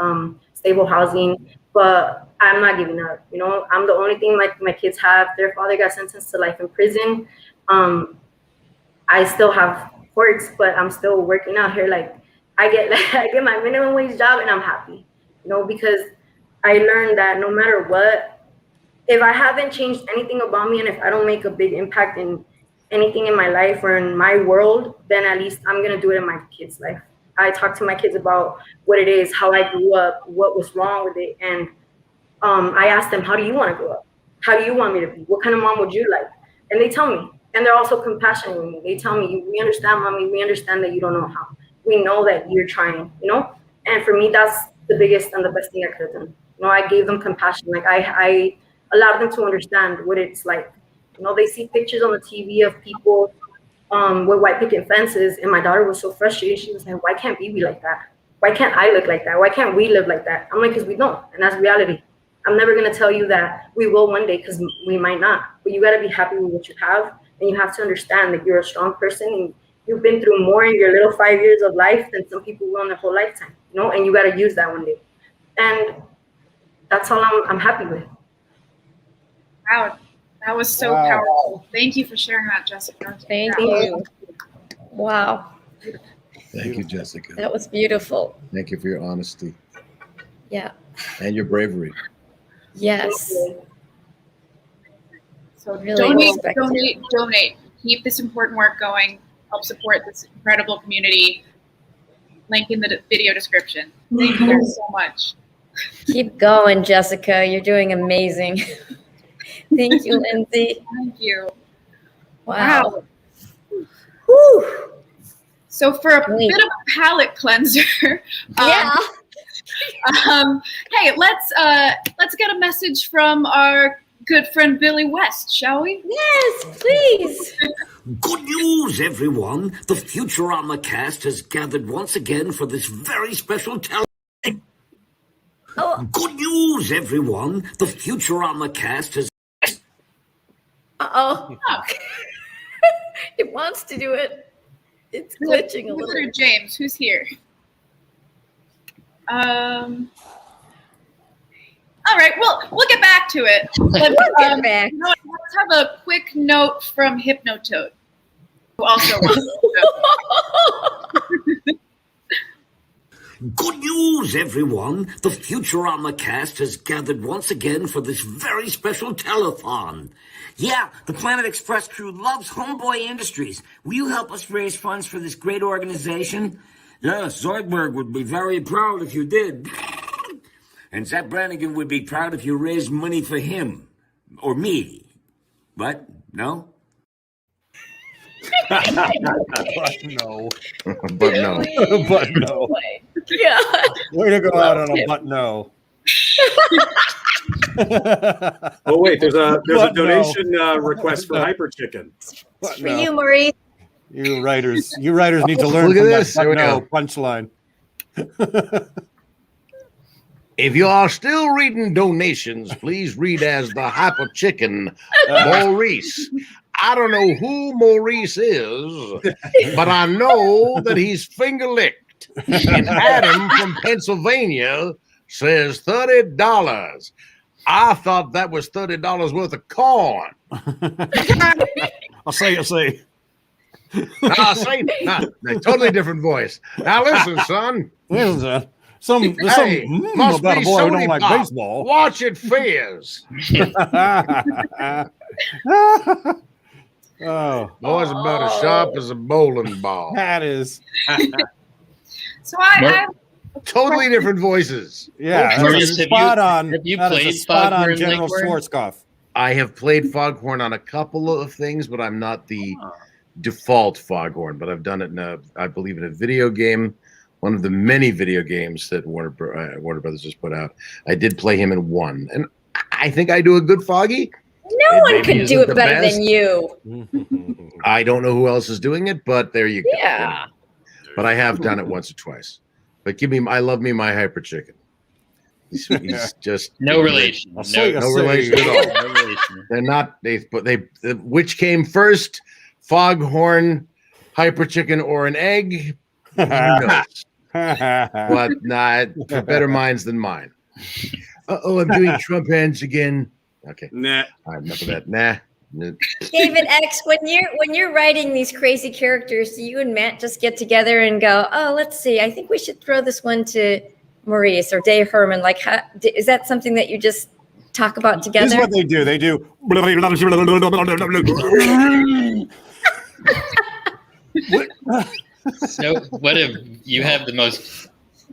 stable housing, but I'm not giving up. You know, I'm the only thing my kids have. Their father got sentenced to life in prison. I still have courts, but I'm still working out here. Like, I get my minimum wage job and I'm happy, you know, because I learned that no matter what, if I haven't changed anything about me and if I don't make a big impact in anything in my life or in my world, then at least I'm going to do it in my kids' life. I talk to my kids about what it is, how I grew up, what was wrong with it. And I asked them, how do you want to grow up? How do you want me to be? What kind of mom would you like? And they tell me, and they're also compassionate with me. They tell me, we understand, mommy, we understand that you don't know how. We know that you're trying, you know? And for me, that's the biggest and the best thing I could have done. You know, I gave them compassion. Like I allowed them to understand what it's like. You know, they see pictures on the TV of people with white picket fences, and my daughter was so frustrated. She was like, why can't we be like that? Why can't I look like that? Why can't we live like that? I'm like, because we don't, and that's reality. I'm never going to tell you that we will one day, because we might not. But you got to be happy with what you have, and you have to understand that you're a strong person, and you've been through more in your little 5 years of life than some people will in their whole lifetime, you know, and you got to use that one day. And that's all I'm happy with. Wow, that was so powerful. Thank you for sharing that, Jessica. Thank you. Wow. Thank you, Jessica. That was beautiful. Thank you for your honesty. Yeah. And your bravery. Yes. So Really donate. Keep this important work going. Help support this incredible community. Link in the video description. Thank you guys so much. Keep going, Jessica. You're doing amazing. Thank you, Lindsay. Thank you. Wow. Whew. So for a bit of a palate cleanser, hey, let's get a message from our good friend Billy West, shall we? Yes, please. Good news, everyone. The Futurama cast has gathered once again for this very special Good news, everyone. The Futurama cast has... Uh-oh. It wants to do it. It's glitching a little. James, who's here? All right, well, we'll get back to it. But, get back. You know what, let's have a quick note from Hypnotoad, who also wants to. Good news, everyone. The Futurama cast has gathered once again for this very special telethon. Yeah, the Planet Express crew loves Homeboy Industries. Will you help us raise funds for this great organization? Yes, Zoidberg would be very proud if you did. And Zach Brannigan would be proud if you raised money for him. Or me. What? No? But no. But no. But no. Yeah. Way to go out on a but no. Oh wait, there's a But donation request for Hyper Chicken. But For you, Maurice. You writers need to learn Look from at that this. but Here we no go. punchline. If you are still reading donations, please read as the Hyper Chicken Maurice. I don't know who Maurice is, but I know that he's finger licked. And Adam from Pennsylvania says $30. I thought that was $30 worth of corn. I'll say. I'll say, totally different voice. Now listen, son. There's some must about a be boy who Sony don't like Pop. baseball. Watch it, Fizz. Oh, Boy's about as sharp as a bowling ball. that is. So I Totally different voices. Yeah, Maurice, that's spot on. have you That is a played spot on Foghorn General Leghorn? Schwarzkopf. I have played Foghorn on a couple of things, but I'm not the default Foghorn. But I've done it I believe, in a video game, one of the many video games that Warner Brothers just put out. I did play him in one, and I think I do a good Foggy. No one could do it better than you. I don't know who else is doing it, but there you go. Yeah. But I have done it once or twice. But I love me my Hyper Chicken. He's just No relation. I'll say- no relation at all. No relation. They're not. Which came first, Foghorn, Hyper Chicken, or an egg? Who knows? But nah, for better minds than mine. I'm doing Trump hands again. Okay. Nah. All right, enough of that. Nah. David X, when you're writing these crazy characters, do you and Matt just get together and go, oh, let's see, I think we should throw this one to Maurice or Dave Herman? Like, is that something that you just talk about together? This is what they do. They do. So what if you have the most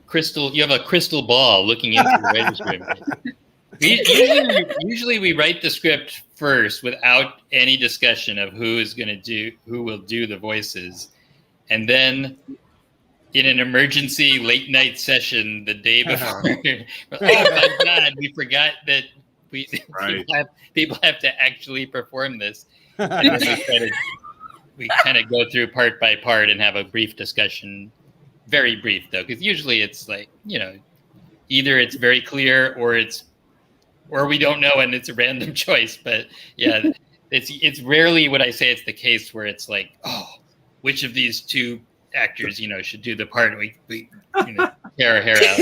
crystal? You have a crystal ball looking into the writer's room. Usually we write the script first without any discussion of who will do the voices, and then in an emergency late night session the day before, oh my God, we forgot that people have to actually perform this. And we kind of go through part by part and have a brief discussion, very brief though, because usually it's like, either it's very clear or we don't know and it's a random choice. But yeah, it's rarely would I say it's the case where it's like, oh, which of these two actors, should do the part, and we tear our hair out.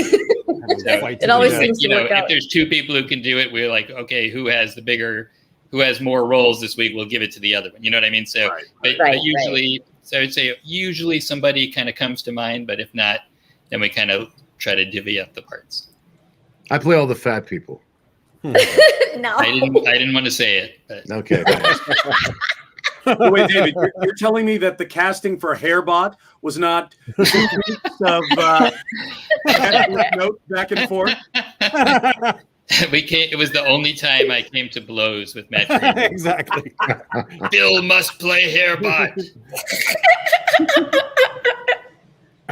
It always seems to work out. If there's two people who can do it, we're like, okay, who has more roles this week? We'll give it to the other one. You know what I mean? So, but usually, so I would say usually somebody kind of comes to mind, but if not, then we kind of try to divvy up the parts. I play all the fat people. No, I didn't want to say it. But. Okay. Wait, David, you're telling me that the casting for Hairbot was not 2 weeks of notes back and forth? It was the only time I came to blows with Matt Green. Exactly. Bill must play Hairbot.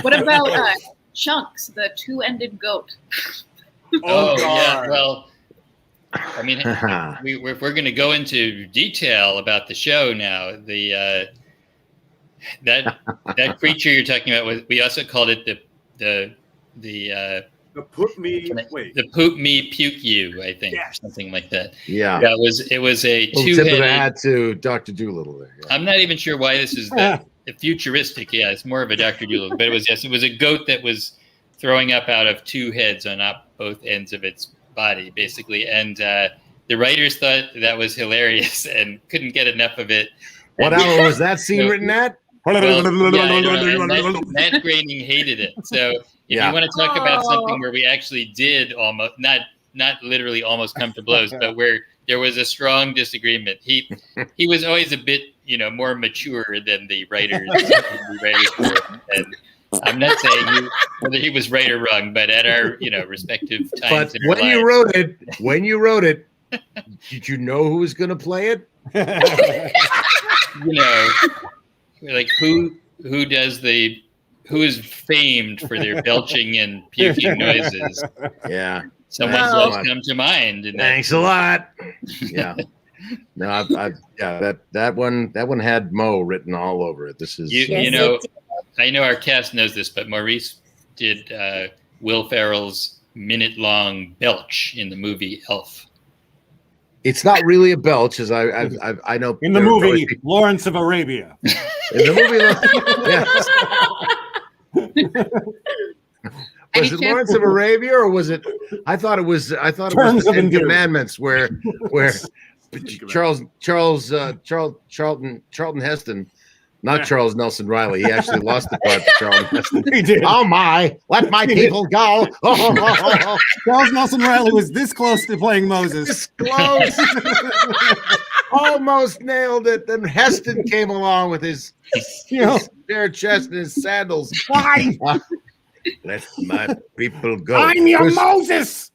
What about Chunks, the two-ended goat? Oh yeah, well, I mean, if we're going to go into detail about the show now, that creature you're talking about we also called it the poop me puke you, I think, or something like that. Yeah, it was a two-headed tip of the hat to Dr. Doolittle there. Yeah. I'm not even sure why this is futuristic. Yeah, it's more of a Dr. Doolittle, but it was a goat that was throwing up out of two heads on both ends of its body, basically, and the writers thought that was hilarious and couldn't get enough of it. What hour was that scene written at? Matt Groening hated it. So if you want to talk about something where we actually did almost not literally almost come to blows, but where there was a strong disagreement. He was always a bit more mature than the writers. And I'm not saying whether he was right or wrong, but at our respective times. But when you wrote it, did you know who was going to play it? Like who is famed for their belching and puking noises? Yeah, someone does come to mind. Thanks a lot. Yeah. No, that one had Mo written all over it. This is I know our cast knows this, but Maurice did Will Ferrell's minute-long belch in the movie Elf. It's not really a belch, as I know. In the movie Lawrence of Arabia. In the movie, was it Lawrence of Arabia or was it? I thought it was the Ten Commandments, where Charlton Heston. Not Charles Nelson Riley. He actually lost the part to Charles Heston. He did. Oh my! Let my people go. Charles Nelson Riley was this close to playing Moses. This close. Almost nailed it. Then Heston came along with his bare chest and his sandals. Why? Let my people go. I'm your Moses.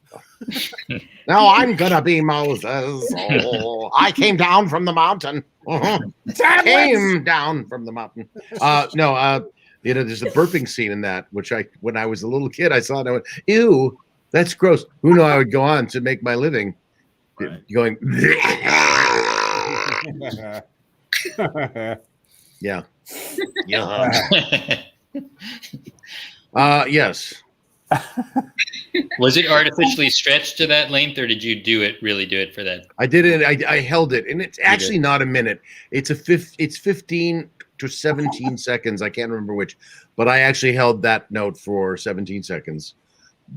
No, I'm gonna be Moses. Oh, I came down from the mountain. Came down from the mountain. There's a burping scene in that, which when I was a little kid, I saw it and I went, ew, that's gross. Who knew I would go on to make my living going, yeah. Yes. Was it artificially stretched to that length, or did you really do it for that? I did it. I held it, and it's actually not a minute. It's 15 to 17 seconds. I can't remember which, but I actually held that note for 17 seconds,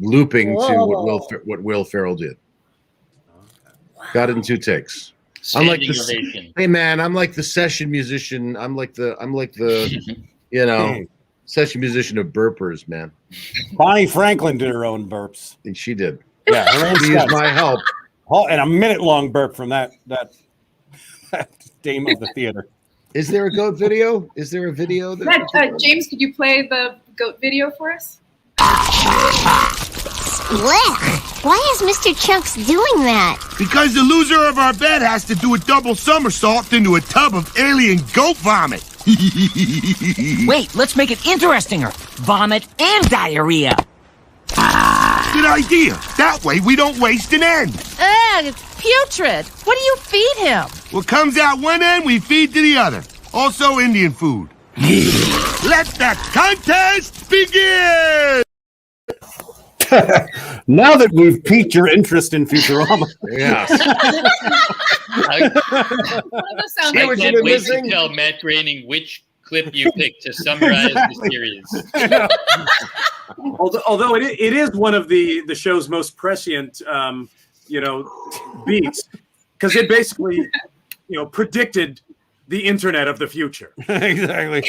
looping to what Will Ferrell did. Got it in 2 takes. Hey man, I'm like the session musician. I'm like the session musician of burpers, man. Bonnie Franklin did her own burps. And she did. Yeah, she used my help. And a minute-long burp from that dame of the theater. Is there a goat video? Is there a video? James, could you play the goat video for us? Blech! Why is Mr. Chunks doing that? Because the loser of our bet has to do a double somersault into a tub of alien goat vomit. Wait, let's make it interestinger. Vomit and diarrhea. Good idea. That way we don't waste an end. Ugh, it's putrid. What do you feed him? What comes out one end, we feed to the other. Also Indian food. Let the contest begin! Now that we've piqued your interest in Futurama. Yes. I can't wait to tell Matt Groening which clip you picked to summarize the series. Although it is one of the show's most prescient, beats, because it basically, predicted the internet of the future. Exactly.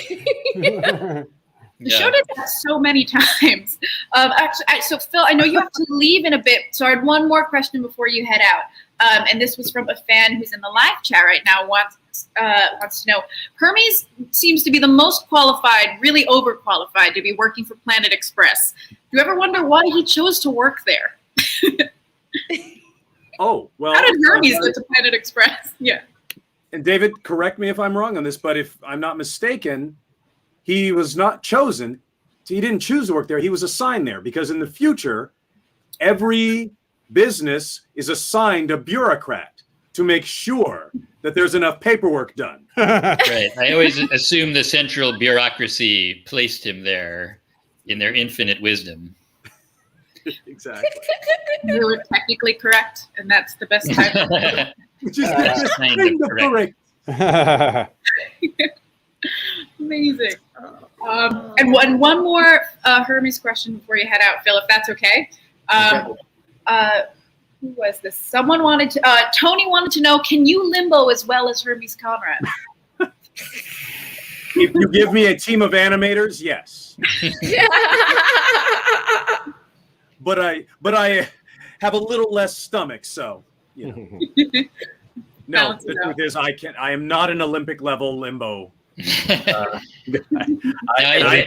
The show did that so many times. So Phil, I know you have to leave in a bit, so I had one more question before you head out. And this was from a fan who's in the live chat right now, wants to know, Hermes seems to be the most qualified, really overqualified to be working for Planet Express. Do you ever wonder why he chose to work there? Oh, well. How did Hermes get to Planet Express? Yeah. And David, correct me if I'm wrong on this, but if I'm not mistaken, he was not chosen. He didn't choose to work there. He was assigned there because in the future, every business is assigned a bureaucrat to make sure that there's enough paperwork done. Right. I always assume the central bureaucracy placed him there in their infinite wisdom. Exactly. You were technically correct, and that's the best time. Which is kind of correct. Amazing. And one more Hermes question before you head out, Phil, if that's okay. Who was this? Someone wanted to, Tony wanted to know, can you limbo as well as Hermes Conrad? If you give me a team of animators, yes. But I have a little less stomach, so No, the truth is I am not an Olympic level limbo. I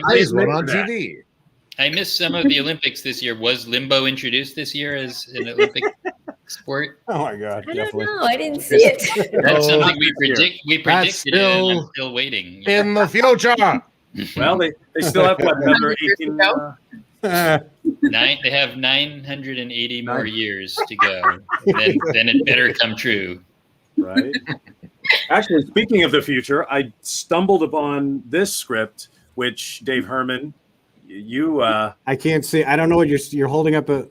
on TV. I missed some of the Olympics this year. Was limbo introduced this year as an Olympic sport? Oh my God! I don't know. I didn't see it. That's something we predicted it, and I'm still waiting. In the future. Well, they still have what, another 18? They have 980 more years to go. Then it better come true. Right. Actually, speaking of the future, I stumbled upon this script, which Dave Herman, you I can't see. I don't know what you're holding up a.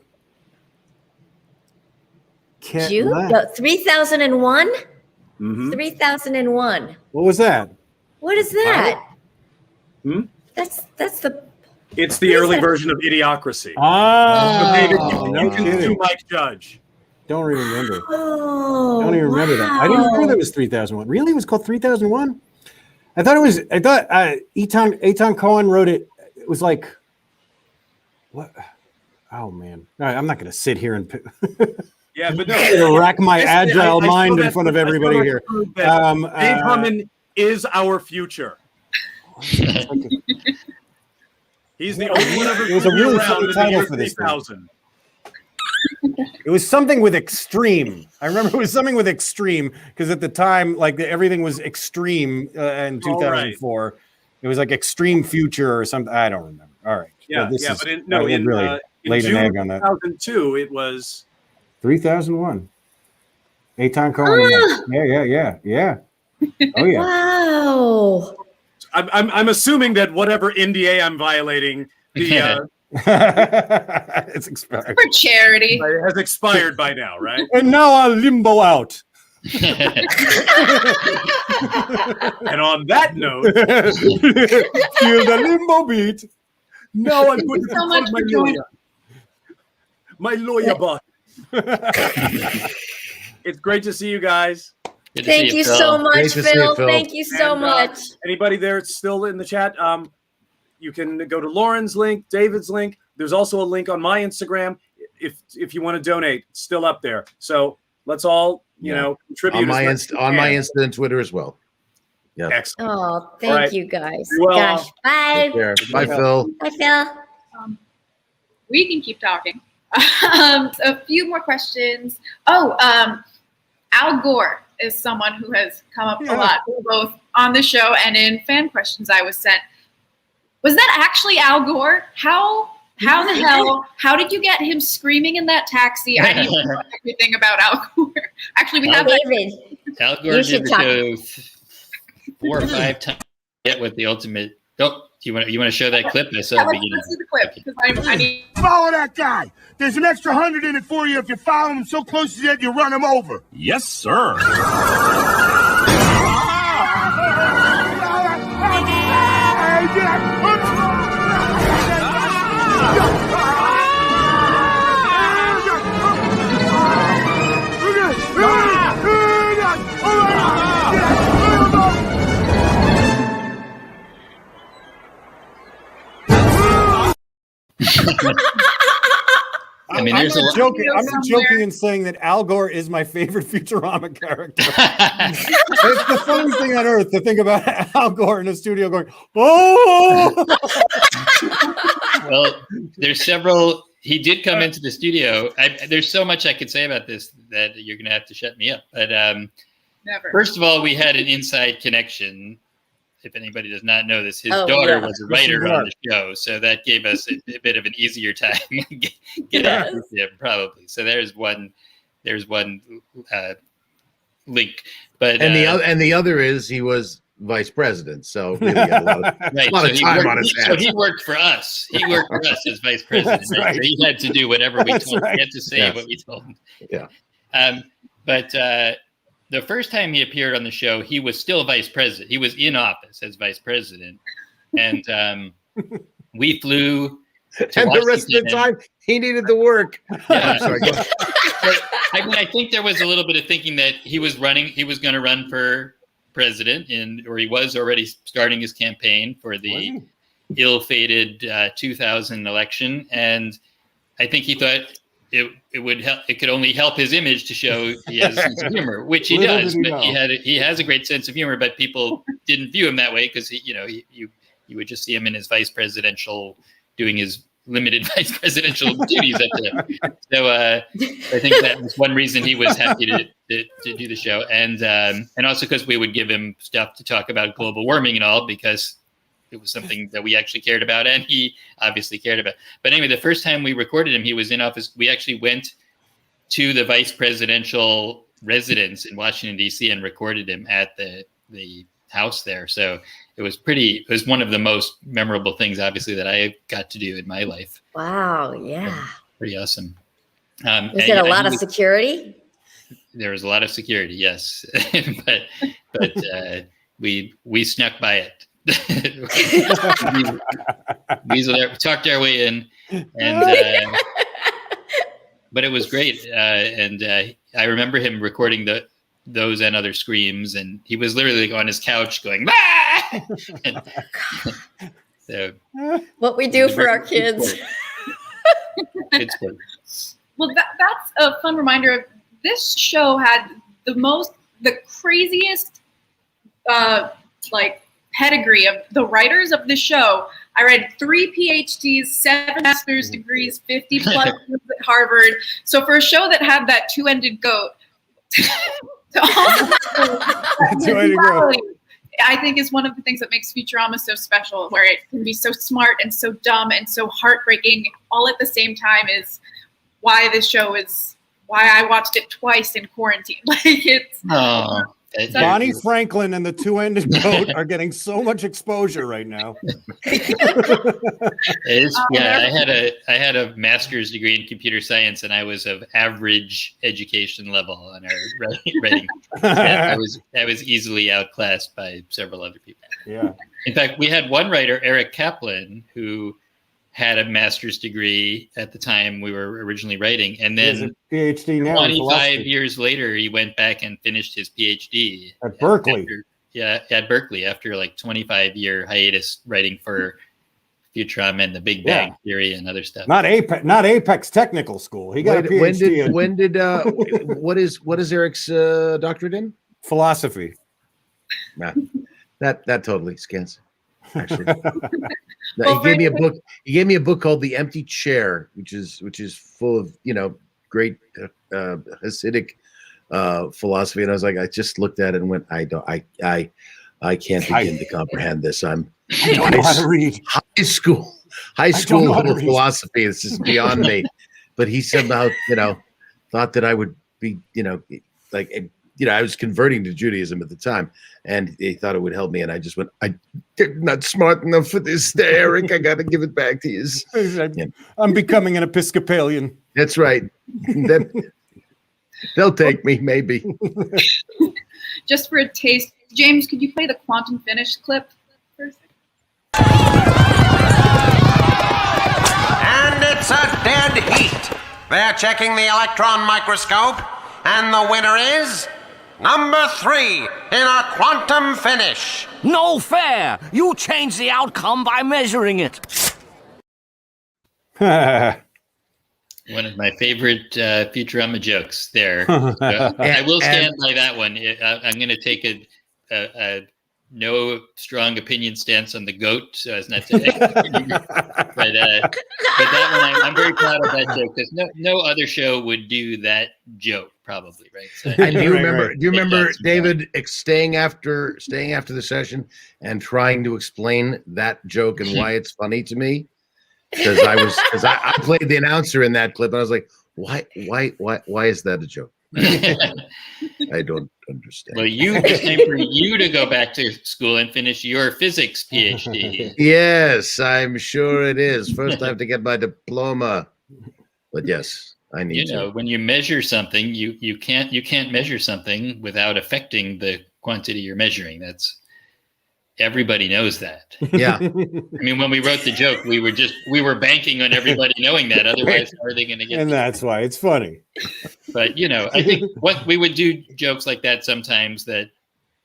June 3001. Mm-hmm. 3001. What was that? What is that? Hmm? That's the. It's the early version of Idiocracy. Oh, David, you can do Mike Judge. Don't remember. Oh, I don't even remember that. I didn't remember that was 3001. Really? It was called 3001? I thought Eitan Cohen wrote it. It was like, what? Oh, man. All right, I'm not going to sit here and yeah, but no. rack my agile mind in front of everybody here. Dave Herman is our future. He's the only one ever. It was a really funny title for this thing. It was something with extreme. I remember it was something with extreme because at the time, like everything was extreme in 2004. Right. It was like extreme future or something. I don't remember. All right. Yeah, well, but in June 2002, it was 3001. Eitan Cohen. Yeah. Oh yeah. Wow. I'm assuming that whatever NDA I'm violating, the it's expired for charity. It has expired by now, right? And now I'll limbo out. And on that note, feel the limbo beat. Now I'm going to consult my lawyer. My lawyer bot. It's great to see you guys. Thank you so much, Phil. Thank you so much. Anybody there still in the chat? You can go to Lauren's link, David's link. There's also a link on my Instagram if you want to donate. It's still up there. So let's all contribute on my Insta and Twitter as well. Yeah. Excellent. Oh, thank you guys. Well, gosh, bye. Bye, Phil. Bye, Phil. We can keep talking. A few more questions. Al Gore is someone who has come up a lot, both on the show and in fan questions I was sent. Was that actually Al Gore? How the hell? How did you get him screaming in that taxi? I need to know everything about Al Gore. Actually, we have David. Al Gore did the show 4 or 5 times. Get with the ultimate. Oh, you want to show that clip? I saw the beginning. Let's do the clip because I need. Follow that guy. There's an extra 100 in it for you if you follow him so close to that you run him over. Yes, sir. I mean, I'm not joking in saying that Al Gore is my favorite Futurama character. It's the funniest thing on earth to think about Al Gore in the studio going, oh! Well, there's several. He did come into the studio. There's so much I could say about this that you're going to have to shut me up. But Never. First of all, we had an inside connection. If anybody does not know this, his daughter was a writer on the show, so that gave us a bit of an easier time get out with him, probably. So there's one link, but the other is he was vice president, so really got a lot of time on his hands. So he worked for us. He worked for us as vice president. Right. So he had to do whatever we told him. He had to say what we told him. Yeah. But the first time he appeared on the show, he was still vice president. He was in office as vice president. And we flew to and the rest of the time, he needed the work. Yeah. Sorry, I think there was a little bit of thinking that he was going to run for president, or he was already starting his campaign for the ill-fated 2000 election. And I think he thought it would help. It could only help his image to show he has a sense of humor, which he does. But he has a great sense of humor. But people didn't view him that way because you would just see him in his doing his limited vice presidential duties up there. So I think that was one reason he was happy to do the show, and also because we would give him stuff to talk about global warming and all, because it was something that we actually cared about, and he obviously cared about. But anyway, the first time we recorded him, he was in office. We actually went to the vice presidential residence in Washington, D.C. and recorded him at the house there. So it was one of the most memorable things, obviously, that I got to do in my life. Wow. Yeah. Pretty awesome. Was there a lot of security? There was a lot of security, yes. but we snuck by it. We talked our way in, and but it was great. And I remember him recording those and other screams, and he was literally on his couch going, "Ah!" So what we do for our kids. Well, that's a fun reminder of this show had the craziest pedigree of the writers of the show. I read 3 PhDs, 7 master's degrees, 50 plus years at Harvard. So for a show that had that two-ended goat, I think is one of the things that makes Futurama so special, where it can be so smart and so dumb and so heartbreaking all at the same time, is why this show is why I watched it twice in quarantine. Bonnie Franklin and the two-ended goat are getting so much exposure right now. I had a master's degree in computer science, and I was of average education level on our writing. I was easily outclassed by several other people. Yeah. In fact, we had one writer, Eric Kaplan, who had a master's degree at the time we were originally writing, and then PhD now 25 years later, he went back and finished his PhD at Berkeley. At Berkeley, after 25-year hiatus writing for Futurama and the Big Bang Theory and other stuff. Not Apex Technical School. He got a PhD. What is Eric's doctorate in? Philosophy. Nah, that totally scans. Actually. He gave me a book. He gave me a book called The Empty Chair, which is full of great Hasidic philosophy. And I was like, I just looked at it and went, I can't begin to comprehend this. I don't know how to read. High school philosophy. It's just beyond me. But he somehow, thought that I would be, I was converting to Judaism at the time, and he thought it would help me. And I just went, I'm not smart enough for this, Eric. I got to give it back to you. I'm becoming an Episcopalian. That's right. They'll take me, maybe. Just for a taste, James, could you play the quantum finish clip first? And it's a dead heat. They're checking the electron microscope, and the winner is number 3 in a quantum finish. No fair! You change the outcome by measuring it. One of my favorite Futurama jokes there. I will stand by that one. I'm going to take a no strong opinion stance on the goat, so as not to. but that one, I'm very proud of that joke because no other show would do that joke, probably, right? So, and do you remember David staying after the session and trying to explain that joke and why it's funny to me? Because I played the announcer in that clip, and I was like, why is that a joke? I don't understand. Well, it's time for you to go back to school and finish your physics PhD. Yes, I'm sure it is. First, I have to get my diploma. But yes, I need to. When you measure something, you can't measure something without affecting the quantity you're measuring. Everybody knows that. Yeah. I mean, when we wrote the joke, we were banking on everybody knowing that. Otherwise, how are they going to get? And that's why it's funny. But I think what we would do jokes like that sometimes that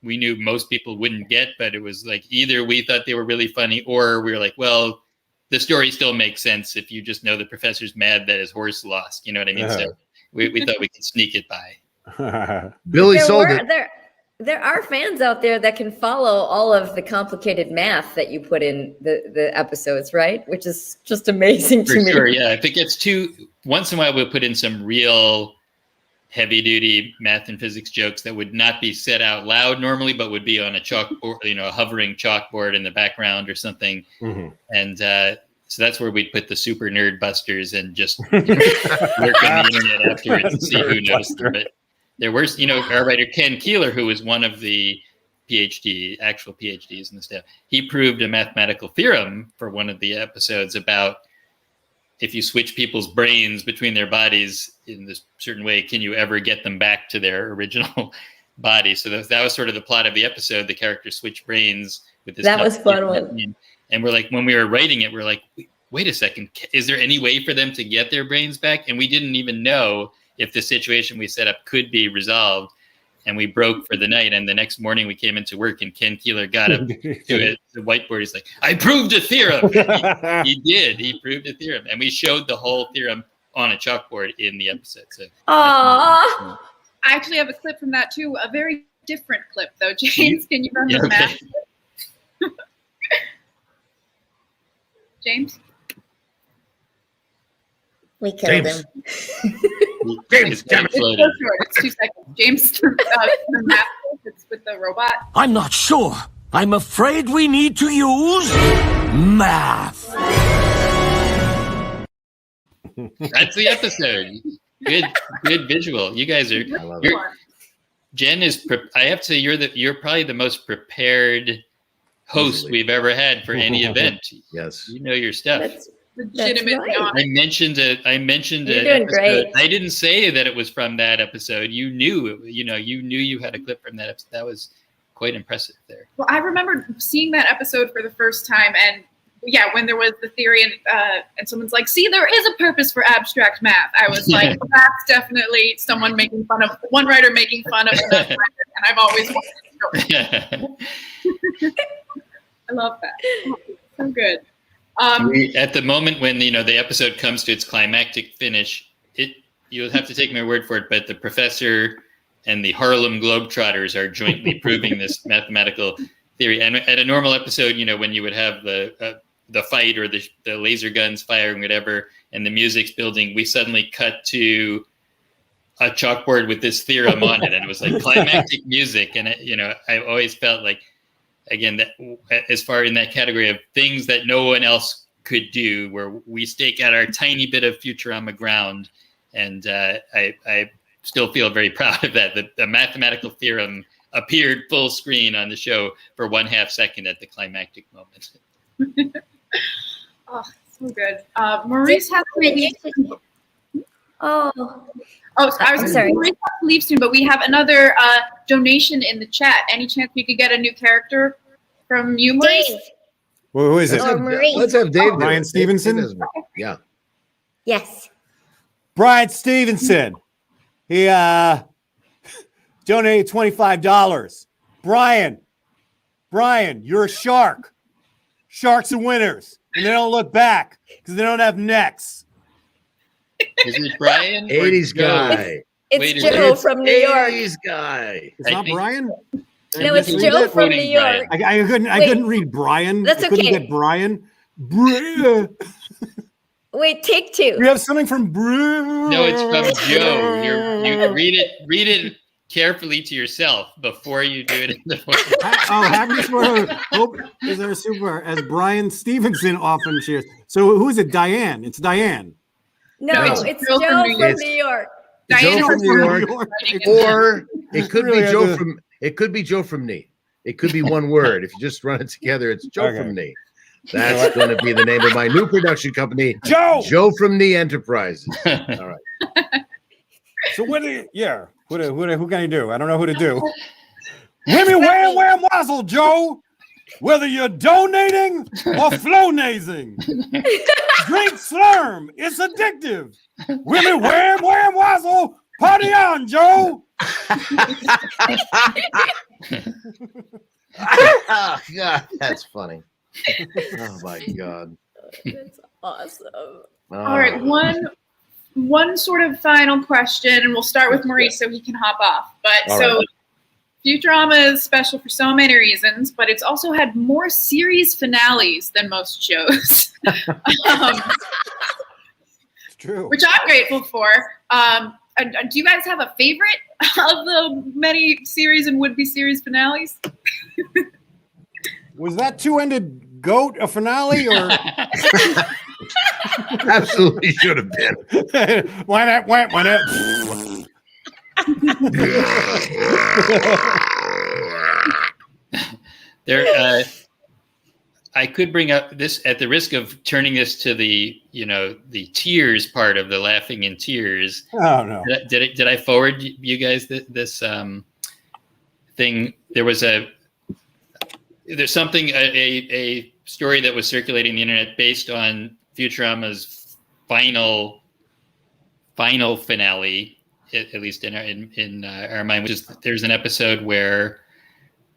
we knew most people wouldn't get, but it was like either we thought they were really funny, or we were like, well, the story still makes sense if you just know the professor's mad that his horse lost. You know what I mean? So we thought we could sneak it by. Billy sold it. There are fans out there that can follow all of the complicated math that you put in the episodes, right? Which is just amazing to me. For sure, yeah. If it gets once in a while, we'll put in some real heavy-duty math and physics jokes that would not be said out loud normally, but would be on a chalkboard, a hovering chalkboard in the background or something. Mm-hmm. And so that's where we'd put the super nerd busters and just lurk on the internet afterwards and see who noticed them. But there were, our writer Ken Keeler, who was one of the actual PhDs in the staff. He proved a mathematical theorem for one of the episodes about if you switch people's brains between their bodies in this certain way, can you ever get them back to their original body? So that was sort of the plot of the episode. The characters switch brains with this. That was fun one. And we're like, when we were writing it, we're like, wait a second, is there any way for them to get their brains back? And we didn't even know if the situation we set up could be resolved, and we broke for the night. And the next morning we came into work and Ken Keeler got up to the whiteboard. He's like, I proved a theorem. He did. He proved a theorem. And we showed the whole theorem on a chalkboard in the episode. So, I actually have a clip from that too. A very different clip though. James, can you run the math? James? We killed him. James, damn it. It's so short. It's 2 seconds. James, the math it's with the robot. I'm not sure. I'm afraid we need to use math. That's the episode. Good visual. You guys are. Jenn is. I have to say, you're probably the most prepared host we've ever had for any event. Yes, you know your stuff. That's legitimate. Right. I mentioned it. You're doing great. I didn't say that it was from that episode. You knew. You knew you had a clip from that episode. That was quite impressive there. Well, I remember seeing that episode for the first time, and when there was the theory, and someone's like, "See, there is a purpose for abstract math." I was like, "That's definitely someone making fun of one writer making fun of another writer," and I've always wanted to show it. I love that. So good. At the moment when the episode comes to its climactic finish, you'll have to take my word for it, but the professor and the Harlem Globetrotters are jointly proving this mathematical theory. And at a normal episode, when you would have the the fight or the laser guns firing, whatever, and the music's building, we suddenly cut to a chalkboard with this theorem on it, and it was like climactic music. And I always felt like, again, that as far in that category of things that no one else could do, where we stake out our tiny bit of Futurama ground, and I still feel very proud of that. The mathematical theorem appeared full screen on the show for 1/2 second at the climactic moment. Oh, so good. Maurice has to leave. I was sorry. Maurice has to leave soon, but we have another donation in the chat. Any chance we could get a new character from you, Maurice? Dave. Well, who is it? Let's have Dave. Brian Stevenson. Yeah. Yes. Brian Stevenson. He donated $25. Brian, you're a shark. Sharks are winners, and they don't look back because they don't have necks. Is it Brian? 80s guy. It's Joe from New York. 80s guy. It's not Brian? No, it's Joe from New York. I couldn't read Brian. That's I couldn't okay. get Brian. Wait, take two. You have something from No, it's from Joe. You read it carefully to yourself before you do it in the voice. Happy for hope is our super, as Brian Stevenson often shares. So who is it? Diane. It's Diane. No, it's Joe from New York. Joe from New York, or it could be Joe from. It could be Joe from Knee. It could be one word. If you just run it together, it's Joe from Knee. That's going to be the name of my new production company, Joe from Knee Enterprises. All right. So what? Who can I do? I don't know who to do. Whammy wham wazzle, Joe. Whether you're donating or flow-nazing, drink Slurm. It's addictive. Whammy wham wazzle. Party on, Joe. Oh, God, that's funny. Oh my God. That's awesome. All right, one sort of final question, and we'll start with Maurice so he can hop off. But Futurama is special for so many reasons, but it's also had more series finales than most shows. It's true. Which I'm grateful for. Do you guys have a favorite of the many series and would-be series finales? Was that two-ended goat a finale or? Absolutely should have been. Why not? I could bring up this at the risk of turning this to the tears part of the laughing in tears. Oh no! Did I forward you guys this thing? There's something a story that was circulating the internet based on Futurama's final finale, at least in our mind, which is there's an episode where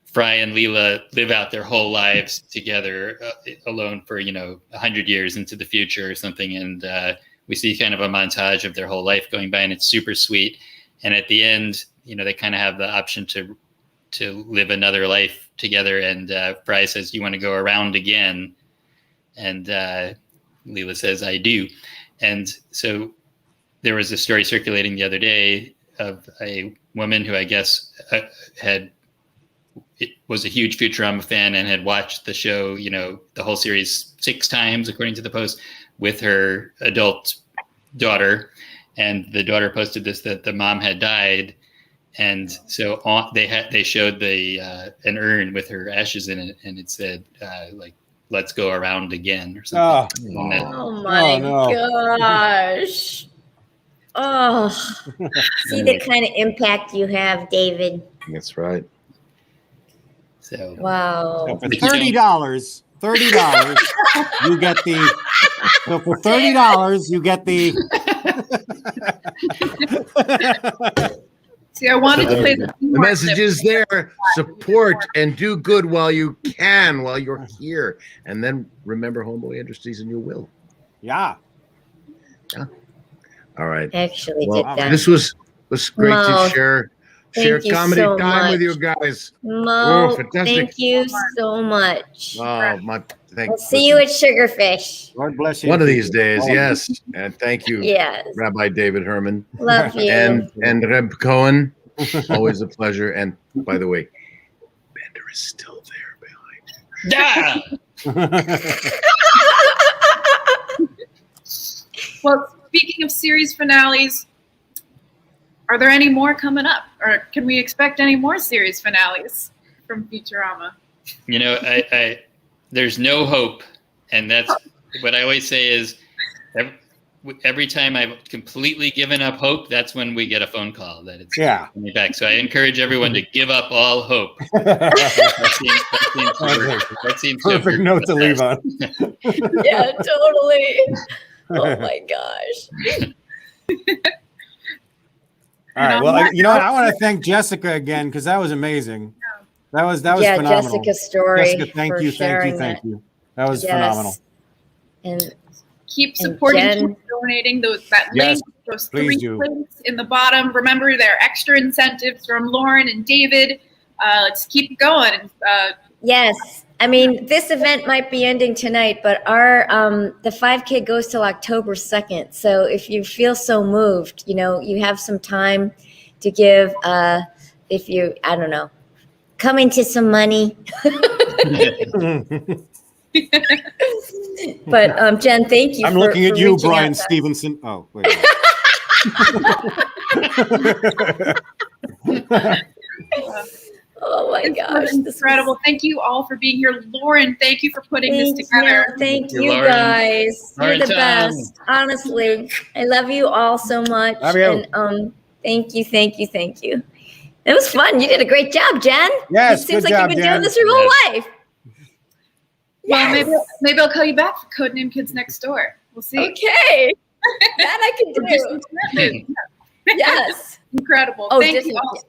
Fry and Leela live out their whole lives together alone for 100 years into the future or something, and we see kind of a montage of their whole life going by, and it's super sweet. And at the end, they kind of have the option to live another life together, and Fry says, "You want to go around again?" And Leela says, "I do." And so there was a story circulating the other day of a woman who I guess was a huge Futurama fan and had watched the show, the whole series 6 times, according to the Post, with her adult daughter. And the daughter posted this, that the mom had died. And so they showed an urn with her ashes in it, and it said "Let's go around again" or something. Oh my gosh! Oh, see the kind of impact you have, David. That's right. So wow! So for $30, you get the. So for $30, you get the. See, I wanted to play the message is there. Support and do good while you can, while you're here. And then remember Homeboy Industries and you will. Yeah. All right. Actually, well, this was great to share Thank you comedy so time with much. you guys. Mo, Oh, fantastic. thank you so much. Oh, my We'll thanks. see you at Sugarfish. God bless you. One of these days, yes. And thank you, Yes. Rabbi David Herman. Love you. And Reb Cohen. Always a pleasure. And by the way, Bender is still there behind you. Well, speaking of series finales, are there any more coming up? Or can we expect any more series finales from Futurama? You know, I there's no hope. And that's what I always say is every time I've completely given up hope, that's when we get a phone call that it's coming back. So I encourage everyone to give up all hope. That seems perfect note to leave on. Yeah, totally. Oh my gosh. All right. Well, you know what? I want to thank Jessica again because that was amazing. That was phenomenal. Jessica's story. Jessica, thank you. That was phenomenal. And keep supporting, Jenn. keep donating. That link, those please 3 do. links in the bottom. Remember, there are extra incentives from Lauren and David. Let's keep going. Yes. I mean, this event might be ending tonight, but our the 5K goes till October 2nd. So if you feel so moved, you know, you have some time to give. If you, I don't know, come into some money. But Jenn, thank you. I'm looking at you, reaching Brian out to us. Stevenson. Oh, wait. Oh my gosh, incredible. Thank you all for being here. Lauren, thank you for putting this together. Thank you, Lauren. guys. Lauren, You're the Tom. best. Honestly, I love you all so much. Love you. And thank you. It was fun. You did a great job, Jenn. Yes, It seems good like job, you've been Jenn. doing this your whole life. Well, maybe I'll call you back for Codename Kids Next Door. We'll see. Okay. That I can Or just do. internet. Yes. Incredible. Oh, Thank you all.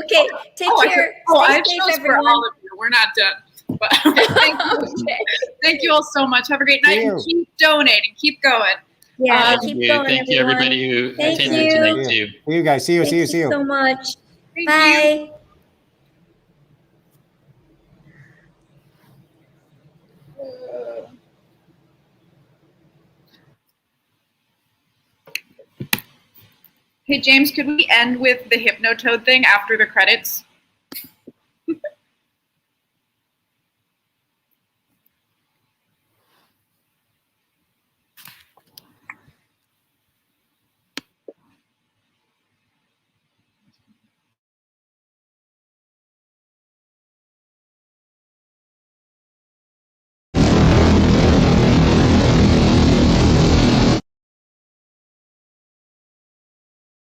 Okay. Take care. I have Stay shows safe, for everyone. all of you. We're not done. But thank you. Thank you all so much. Have a great night and keep donating. Keep going. Yeah, Thank keep you. going, Thank you, everyone. everybody who Thank attended you. tonight, too. See you guys. See you. Thank you so much. Thank Bye. Hey, James, could we end with the Hypnotoad thing after the credits?